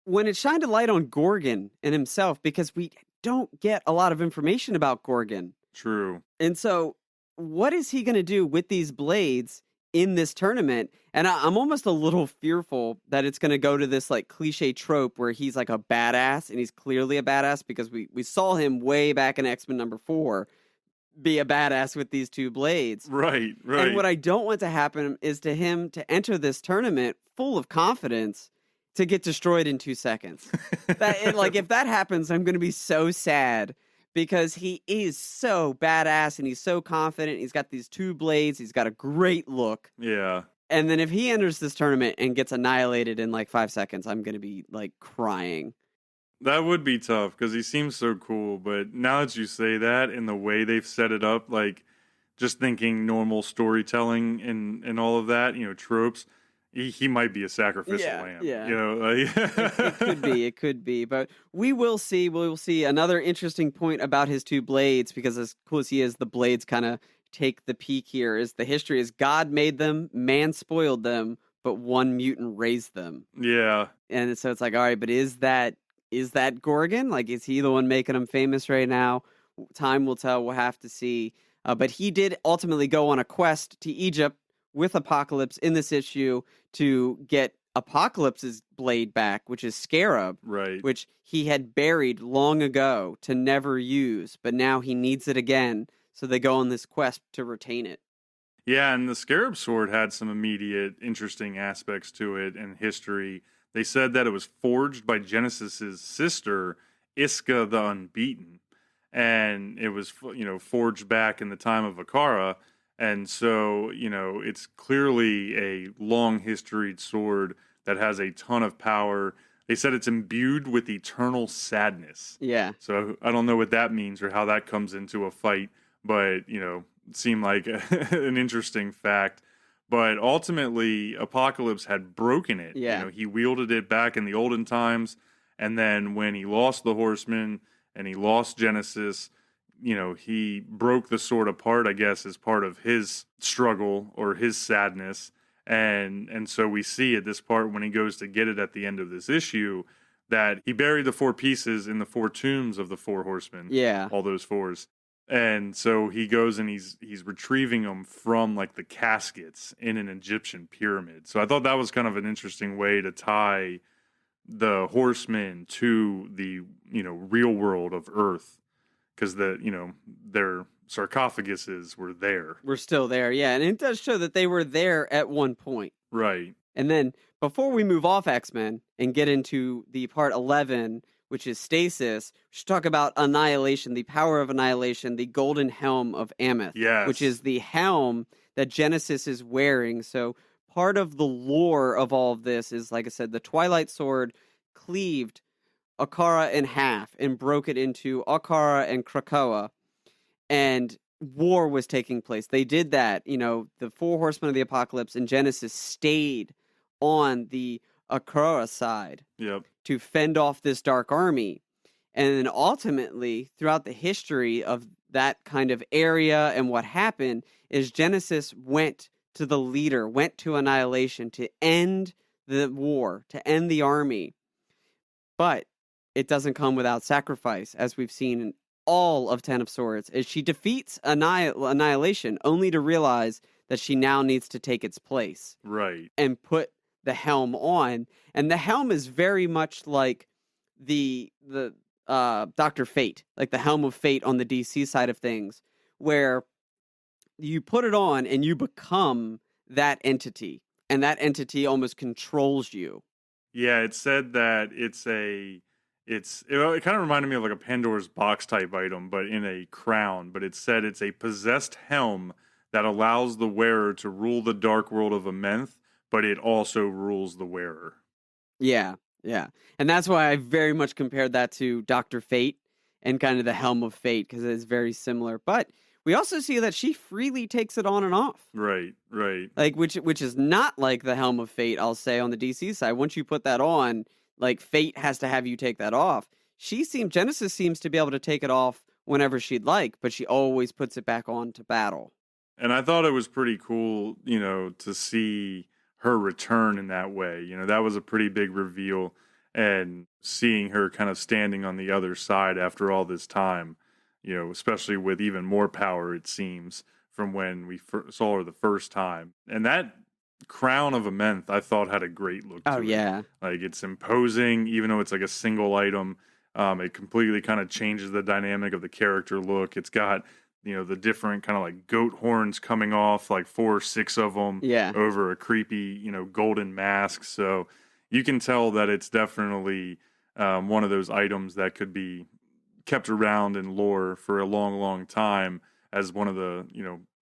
When it shined a light on Gorgon and himself, because we don't get a lot of information about Gorgon. True. And so what is he going to do with these blades in this tournament? And I'm almost a little fearful that it's going to go to this like cliche trope where he's like a badass, and he's clearly a badass because we saw him way back in X-Men number 4 be a badass with these two blades. Right. And what I don't want to happen is to him to enter this tournament full of confidence to get destroyed in 2 seconds. If that happens, I'm going to be so sad because he is so badass and he's so confident. He's got these two blades. He's got a great look. Yeah. And then if he enters this tournament and gets annihilated in like 5 seconds, I'm going to be like crying. That would be tough because he seems so cool. But now that you say that and the way they've set it up, like just thinking normal storytelling and all of that, tropes, he might be a sacrificial lamb. Yeah. It could be. But we will see. We will see another interesting point about his two blades, because as cool as he is, the blades kind of take the peak here. Is the history is God made them, man spoiled them, but one mutant raised them. Yeah. And so it's like, all right, but is that Gorgon? Like, is he the one making him famous right now? Time will tell. We'll have to see. But he did ultimately go on a quest to Egypt with Apocalypse in this issue to get Apocalypse's blade back, which is Scarab, right? Which he had buried long ago to never use, but now he needs it again. So they go on this quest to retain it. Yeah, and the Scarab sword had some immediate interesting aspects to it and history. They said that it was forged by Genesis's sister, Iska the Unbeaten, and it was forged back in the time of Akara. And so, it's clearly a long historied sword that has a ton of power. They said it's imbued with eternal sadness. Yeah. So I don't know what that means or how that comes into a fight, but, it seemed like an interesting fact. But ultimately, Apocalypse had broken it. Yeah. He wielded it back in the olden times. And then when he lost the Horsemen and he lost Genesis, he broke the sword apart, I guess, as part of his struggle or his sadness. And so we see at this part when he goes to get it at the end of this issue that he buried the 4 pieces in the 4 tombs of the 4 horsemen. Yeah. All those 4s. And so he goes and he's retrieving them from like the caskets in an Egyptian pyramid. So I thought that was kind of an interesting way to tie the horsemen to the, real world of Earth. Because their sarcophaguses were there. We're still there, yeah. And it does show that they were there at one point. Right. And then before we move off X-Men and get into the part 11, which is Stasis, we should talk about Annihilation, the power of Annihilation, the golden helm of Ameth. Yes. Which is the helm that Genesis is wearing. So part of the lore of all of this is, like I said, the Twilight Sword cleaved Akara in half and broke it into Akara and Krakoa, and war was taking place. They did that. The 4 Horsemen of the Apocalypse and Genesis stayed on the Akara side to fend off this dark army. And then ultimately, throughout the history of that kind of area and what happened, is Genesis went to the leader, went to Annihilation to end the war, to end the army. But it doesn't come without sacrifice, as we've seen in all of Ten of Swords, as she defeats Annihilation only to realize that she now needs to take its place. Right. And put the helm on. And the helm is very much like the Dr. Fate, like the Helm of Fate on the DC side of things, where you put it on and you become that entity, and that entity almost controls you. Yeah, it said that it kind of reminded me of like a Pandora's box type item, but in a crown. But it said it's a possessed helm that allows the wearer to rule the dark world of Amenth, but it also rules the wearer. Yeah. And that's why I very much compared that to Dr. Fate and kind of the Helm of Fate, because it is very similar. But we also see that she freely takes it on and off. Right. Like, which is not like the Helm of Fate, I'll say, on the DC side. Once you put that on, like fate has to have you take that off. Genesis seems to be able to take it off whenever she'd like, but she always puts it back on to battle. And I thought it was pretty cool, to see her return in that way. That was a pretty big reveal, and seeing her kind of standing on the other side after all this time, especially with even more power, it seems, from when we saw her the first time. And that crown of Amenth, I thought, had a great look to it. Oh, yeah. Like, it's imposing, even though it's like a single item. It completely kind of changes the dynamic of the character look. It's got the different kind of like goat horns coming off, like 4 or 6 of them over a creepy, golden mask. So you can tell that it's definitely one of those items that could be kept around in lore for a long, long time as one of the,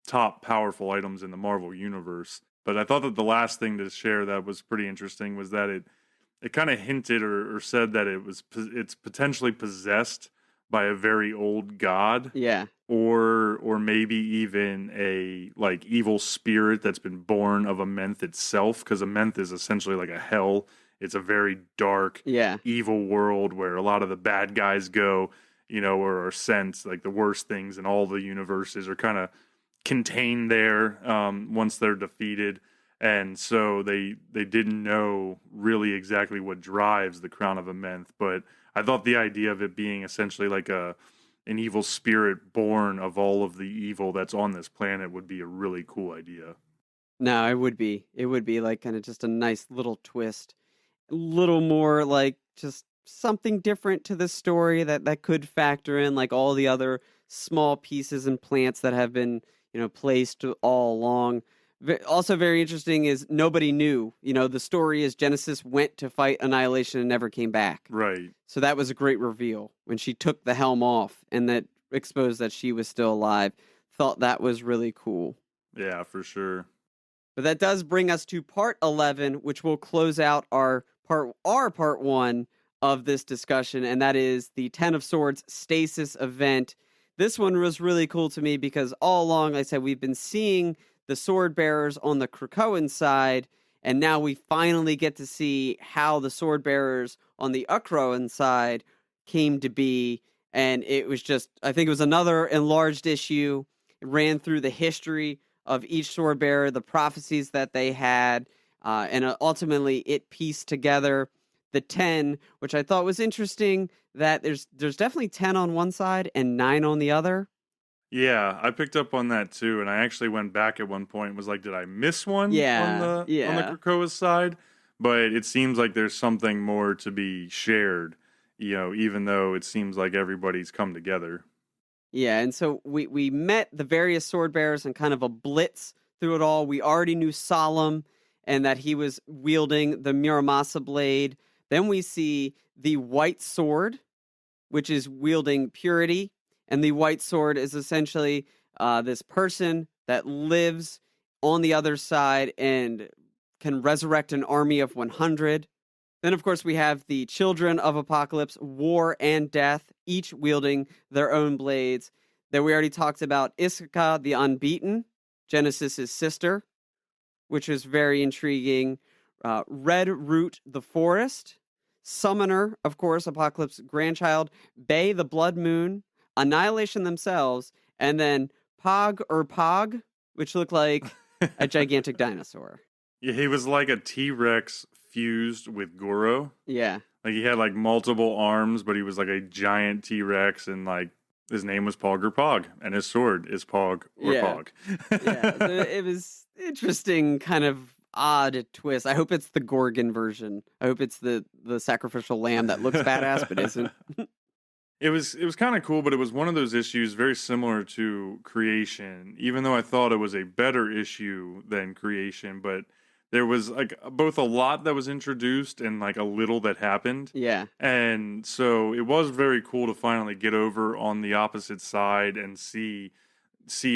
top powerful items in the Marvel universe. But I thought that the last thing to share that was pretty interesting was that it kind of hinted or said that it's potentially possessed by a very old god. Yeah. Or maybe even a like evil spirit that's been born of Amenth itself, because Amenth is essentially like a hell. It's a very dark, evil world where a lot of the bad guys go, or are sent. Like the worst things in all the universes are kind of contained there once they're defeated. And so they didn't know really exactly what drives the Crown of Amenth, but I thought the idea of it being essentially like an evil spirit born of all of the evil that's on this planet would be a really cool idea. No, it would be. It would be like kind of just a nice little twist. A little more like just something different to the story that could factor in like all the other small pieces and plants that have been, placed all along. Also very interesting is nobody knew. The story is Genesis went to fight Annihilation and never came back. Right. So that was a great reveal when she took the helm off and that exposed that she was still alive. Thought that was really cool. Yeah, for sure. But that does bring us to part 11, which will close out our part 1 of this discussion, and that is the Ten of Swords Stasis event. This one was really cool to me because all along, like I said, we've been seeing the sword bearers on the Krakoan side, and now we finally get to see how the sword bearers on the Ukroan side came to be. And it was just, I think it was another enlarged issue. It ran through the history of each sword bearer, the prophecies that they had, and ultimately it pieced together the 10, which I thought was interesting that there's definitely 10 on one side and 9 on the other. Yeah, I picked up on that too, and I actually went back at one point and was like, did I miss one on the Krakoa's side? But it seems like there's something more to be shared, even though it seems like everybody's come together. Yeah, and so we met the various sword bearers and kind of a blitz through it all. We already knew Solemn and that he was wielding the Muramasa blade. Then we see the white sword, which is wielding purity. And the white sword is essentially this person that lives on the other side and can resurrect an army of 100. Then, of course, we have the children of Apocalypse, War and Death, each wielding their own blades. Then we already talked about Issachar the Unbeaten, Genesis' sister, which is very intriguing. Red Root the Forest, Summoner, of course, Apocalypse's grandchild, Bay the Blood Moon, Annihilation themselves, and then Pog, which looked like a gigantic dinosaur. Yeah, he was like a T-Rex fused with Goro. Yeah. Like he had like multiple arms, but he was like a giant T-Rex, and like his name was Pog or Pog, and his sword is Pog or Pog. Yeah, so it was interesting, kind of odd twist. I hope it's the Gorgon version. I hope it's the sacrificial lamb that looks badass but isn't. It was kind of cool, but it was one of those issues very similar to Creation, even though I thought it was a better issue than Creation, but there was like both a lot that was introduced and like a little that happened. Yeah. And so it was very cool to finally get over on the opposite side and see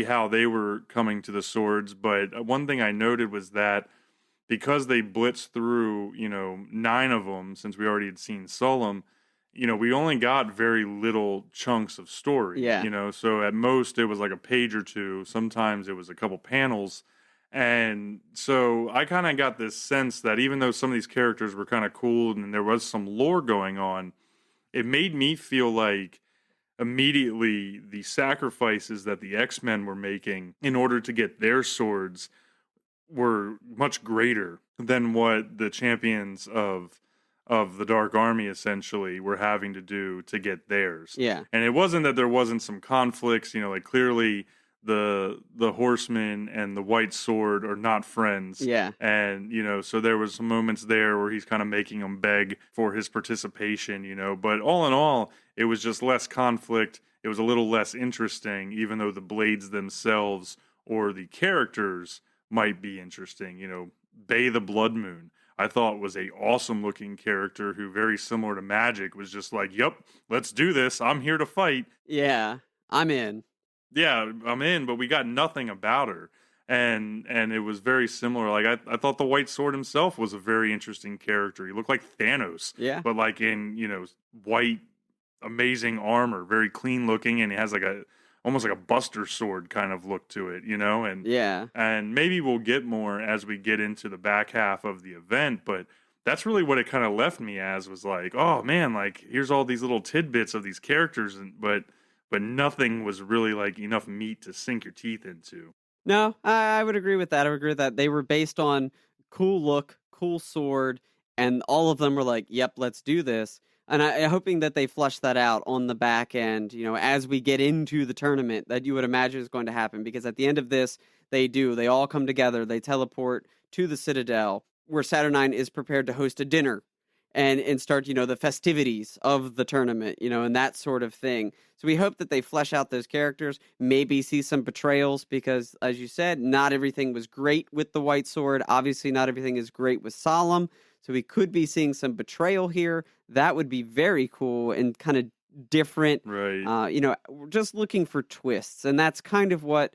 how they were coming to the swords. But one thing I noted was that because they blitzed through, 9 of them, since we already had seen Solemn, we only got very little chunks of story. Yeah. So at most it was like a page or two. Sometimes it was a couple panels. And so I kind of got this sense that even though some of these characters were kind of cool and there was some lore going on, it made me feel like immediately the sacrifices that the X-Men were making in order to get their swords were much greater than what the champions of the Dark Army essentially were having to do to get theirs. Yeah. And it wasn't that there wasn't some conflicts, like clearly the Horseman and the White Sword are not friends. Yeah. And, so there was some moments there where he's kind of making them beg for his participation, but all in all, it was just less conflict. It was a little less interesting, even though the blades themselves or the characters might be interesting. Bay the Blood Moon, I thought was a awesome looking character who, very similar to Magic, was just like, yep, let's do this. I'm here to fight. Yeah, I'm in. Yeah, I'm in, but we got nothing about her. And it was very similar. Like I thought the White Sword himself was a very interesting character. He looked like Thanos. Yeah. But like in, white amazing armor, very clean looking, and he has like almost like a Buster Sword kind of look to it, and yeah, and maybe we'll get more as we get into the back half of the event, but that's really what it kind of left me as, was like, oh man, like here's all these little tidbits of these characters, but nothing was really like enough meat to sink your teeth into. No, I would agree with that. I would agree with that. They were based on cool look, cool sword, and all of them were like, yep, let's do this. And I'm hoping that they flush that out on the back end, as we get into the tournament, that you would imagine is going to happen. Because at the end of this, they all come together, they teleport to the Citadel, where Saturnyne is prepared to host a dinner and start, the festivities of the tournament, and that sort of thing. So we hope that they flesh out those characters, maybe see some betrayals, because, as you said, not everything was great with the White Sword. Obviously, not everything is great with Solemn. So we could be seeing some betrayal here. That would be very cool and kind of different. Right. We're just looking for twists. And that's kind of what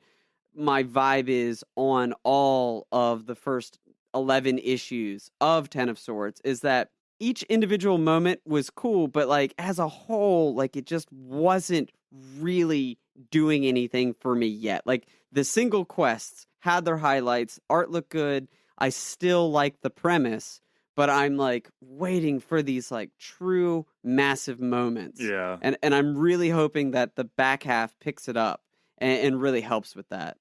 my vibe is on all of the first 11 issues of Ten of Swords, is that each individual moment was cool, but like as a whole, like it just wasn't really doing anything for me yet. Like the single quests had their highlights, art looked good. I still like the premise, but I'm like waiting for these like true massive moments. Yeah. And I'm really hoping that the back half picks it up and really helps with that.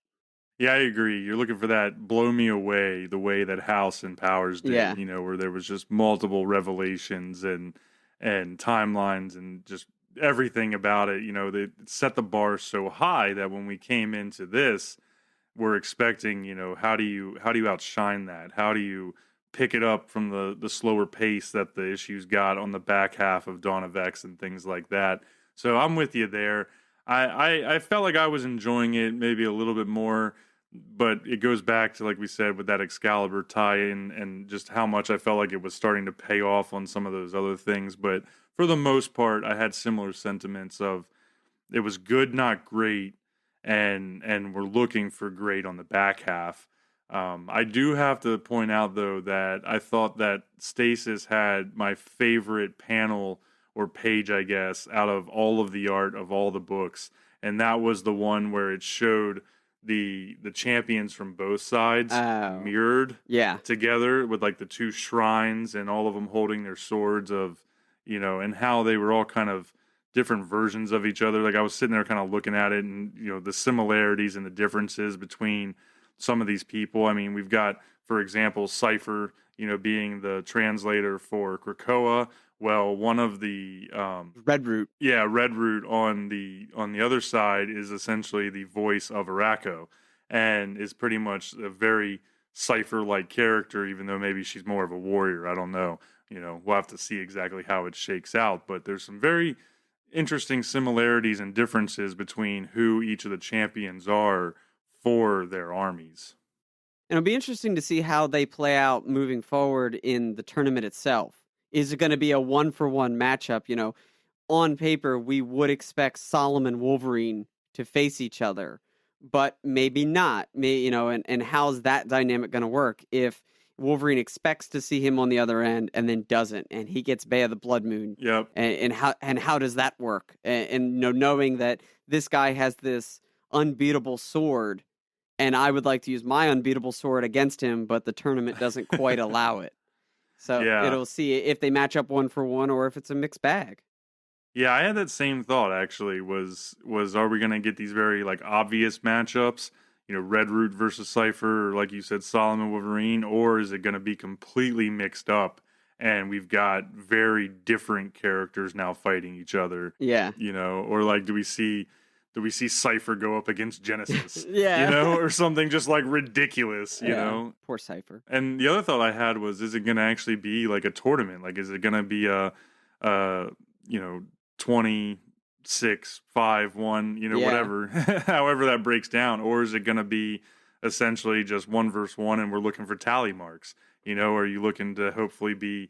Yeah, I agree. You're looking for that blow me away the way that House and Powers did, Yeah. Where there was just multiple revelations and timelines and just everything about it. They set the bar so high that when we came into this, we're expecting, how do you outshine that? How do you pick it up from the slower pace that the issues got on the back half of Dawn of X and things like that? So I'm with you there. I felt like I was enjoying it maybe a little bit more, but it goes back to, like we said, with that Excalibur tie-in and just how much I felt like it was starting to pay off on some of those other things. But for the most part, I had similar sentiments of it was good, not great, and we're looking for great on the back half. I do have to point out, though, that I thought that Stasis had my favorite panel or page, I guess, out of all of the art of all the books. And that was the one where it showed the champions from both sides mirrored together with like the two shrines and all of them holding their swords of, and how they were all kind of different versions of each other. Like I was sitting there kind of looking at it and, the similarities and the differences between some of these people. I mean, we've got, for example, Cypher, being the translator for Krakoa. Well, one of the Red Root. Yeah, Red Root on the other side is essentially the voice of Araco, and is pretty much a very Cypher-like character, even though maybe she's more of a warrior. I don't know. We'll have to see exactly how it shakes out. But there's some very interesting similarities and differences between who each of the champions are for their armies. And it'll be interesting to see how they play out moving forward in the tournament itself. Is it going to be a 1-for-1 matchup? On paper, we would expect Solemn and Wolverine to face each other, but maybe not. And how's that dynamic going to work if Wolverine expects to see him on the other end and then doesn't, and he gets Bay of the Blood Moon? Yep. And how does that work? And knowing that this guy has this unbeatable sword, and I would like to use my unbeatable sword against him, but the tournament doesn't quite allow it. So Yeah. it'll see if they match up 1-for-1 or if it's a mixed bag. Yeah, I had that same thought actually. Was are we gonna get these very like obvious matchups? You know, Red Root versus Cypher, or like you said, Solomon Wolverine, or is it gonna be completely mixed up and we've got very different characters now fighting each other? Yeah. You know, or like do we see Cypher go up against Genesis? Yeah. You know, or something just like ridiculous, you know? Poor Cypher. And the other thought I had was, is it gonna actually be like a tournament? Like is it gonna be a you know, 26-5-1, you know, whatever, however that breaks down, or is it going to be essentially just 1-versus-1 and we're looking for tally marks? You know, are you looking to hopefully be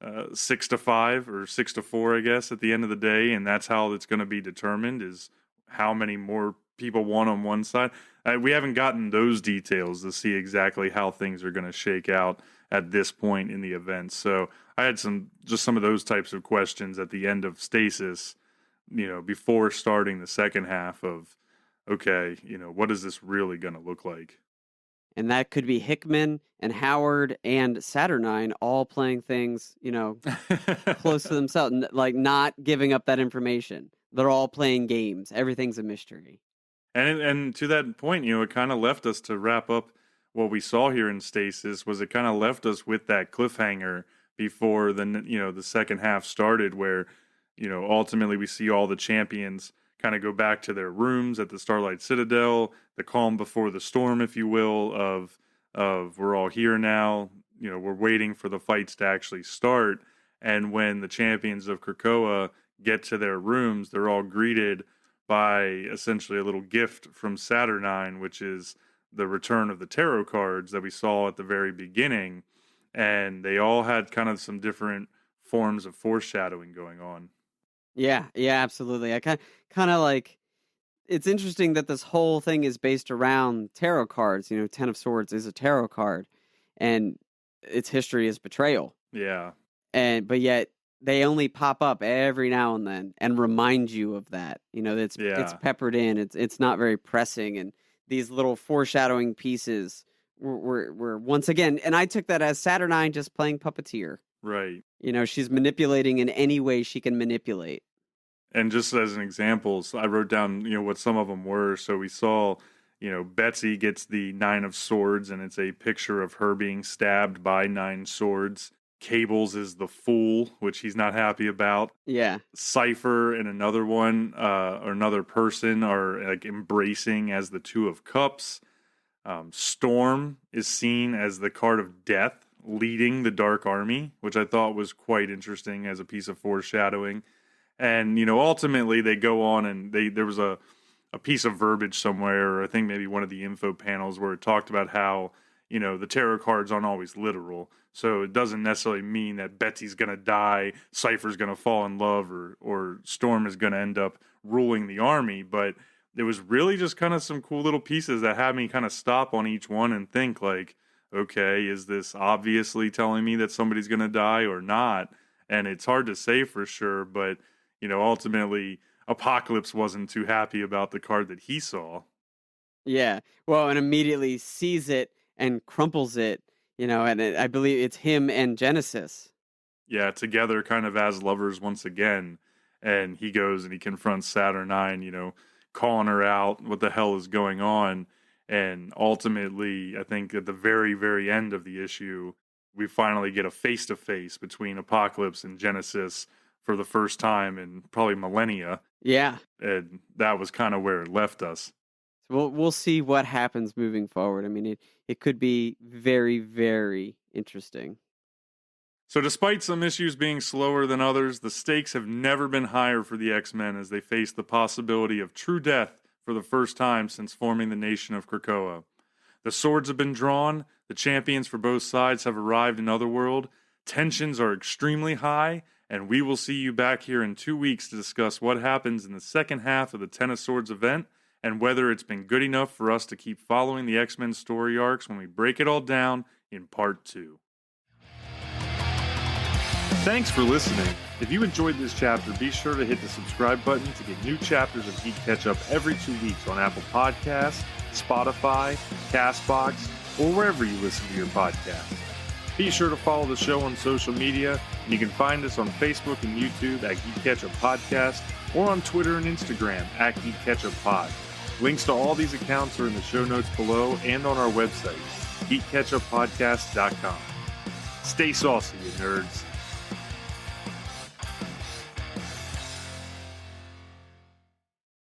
6-5 or 6-4, I guess, at the end of the day, and that's how it's going to be determined, is how many more people won on one side? We haven't gotten those details to see exactly how things are going to shake out at this point in the event. So I had some of those types of questions at the end of Stasis, you know, before starting the second half of, okay, you know, what is this really going to look like? And that could be Hickman and Howard and Saturnyne all playing things, you know, close to themselves, like not giving up that information. They're all playing games. Everything's a mystery. And to that point, you know, it kind of left us to wrap up what we saw here in Stasis. Was it kind of left us with that cliffhanger before the second half started, where, you know, ultimately we see all the champions kind of go back to their rooms at the Starlight Citadel, the calm before the storm, if you will, of we're all here now, you know, we're waiting for the fights to actually start. And when the champions of Krakoa get to their rooms, they're all greeted by essentially a little gift from Saturnyne, which is the return of the tarot cards that we saw at the very beginning. And they all had kind of some different forms of foreshadowing going on. Yeah, absolutely. I kind of like, it's interesting that this whole thing is based around tarot cards. You know, Ten of Swords is a tarot card, and its history is betrayal. Yeah. But yet they only pop up every now and then and remind you of that. You know, it's peppered in. It's not very pressing, and these little foreshadowing pieces were once again. And I took that as Saturnyne just playing puppeteer. Right. You know, she's manipulating in any way she can manipulate. And just as an example, so I wrote down, you know, what some of them were. So we saw, you know, Betsy gets the 9 of Swords, and it's a picture of her being stabbed by 9 swords. Cables is the Fool, which he's not happy about. Yeah. Cypher and another one, or another person, are like embracing as the 2 of Cups. Storm is seen as the card of Death, leading the Dark Army, which I thought was quite interesting as a piece of foreshadowing. And, you know, ultimately they go on and there was a piece of verbiage somewhere, or I think maybe one of the info panels, where it talked about how, you know, the tarot cards aren't always literal. So it doesn't necessarily mean that Betsy's going to die, Cypher's going to fall in love, or Storm is going to end up ruling the army. But it was really just kind of some cool little pieces that had me kind of stop on each one and think like, okay, is this obviously telling me that somebody's going to die or not? And it's hard to say for sure, but, you know, ultimately Apocalypse wasn't too happy about the card that he saw. Yeah. Well, and immediately sees it and crumples it, you know, and I believe it's him and Genesis. Yeah, together kind of as lovers once again. And he goes and he confronts Saturnyne, you know, calling her out, what the hell is going on. And ultimately, I think at the very, very end of the issue, we finally get a face-to-face between Apocalypse and Genesis for the first time in probably millennia. Yeah. And that was kind of where it left us. So we'll see what happens moving forward. I mean, it could be very, very interesting. So despite some issues being slower than others, the stakes have never been higher for the X-Men as they face the possibility of true death for the first time since forming the nation of Krakoa. The swords have been drawn, the champions for both sides have arrived in Otherworld, tensions are extremely high, and we will see you back here in 2 weeks to discuss what happens in the second half of the Ten of Swords event, and whether it's been good enough for us to keep following the X-Men story arcs when we break it all down in part 2. Thanks for listening. If you enjoyed this chapter, be sure to hit the subscribe button to get new chapters of GeeK KetchUp every 2 weeks on Apple Podcasts, Spotify, CastBox, or wherever you listen to your podcasts. Be sure to follow the show on social media. You can find us on Facebook and YouTube at GeeK KetchUp Podcast, or on Twitter and Instagram at GeeK KetchUp Pod. Links to all these accounts are in the show notes below and on our website, GeeKKetchUpPodcast.com. Stay saucy, you nerds.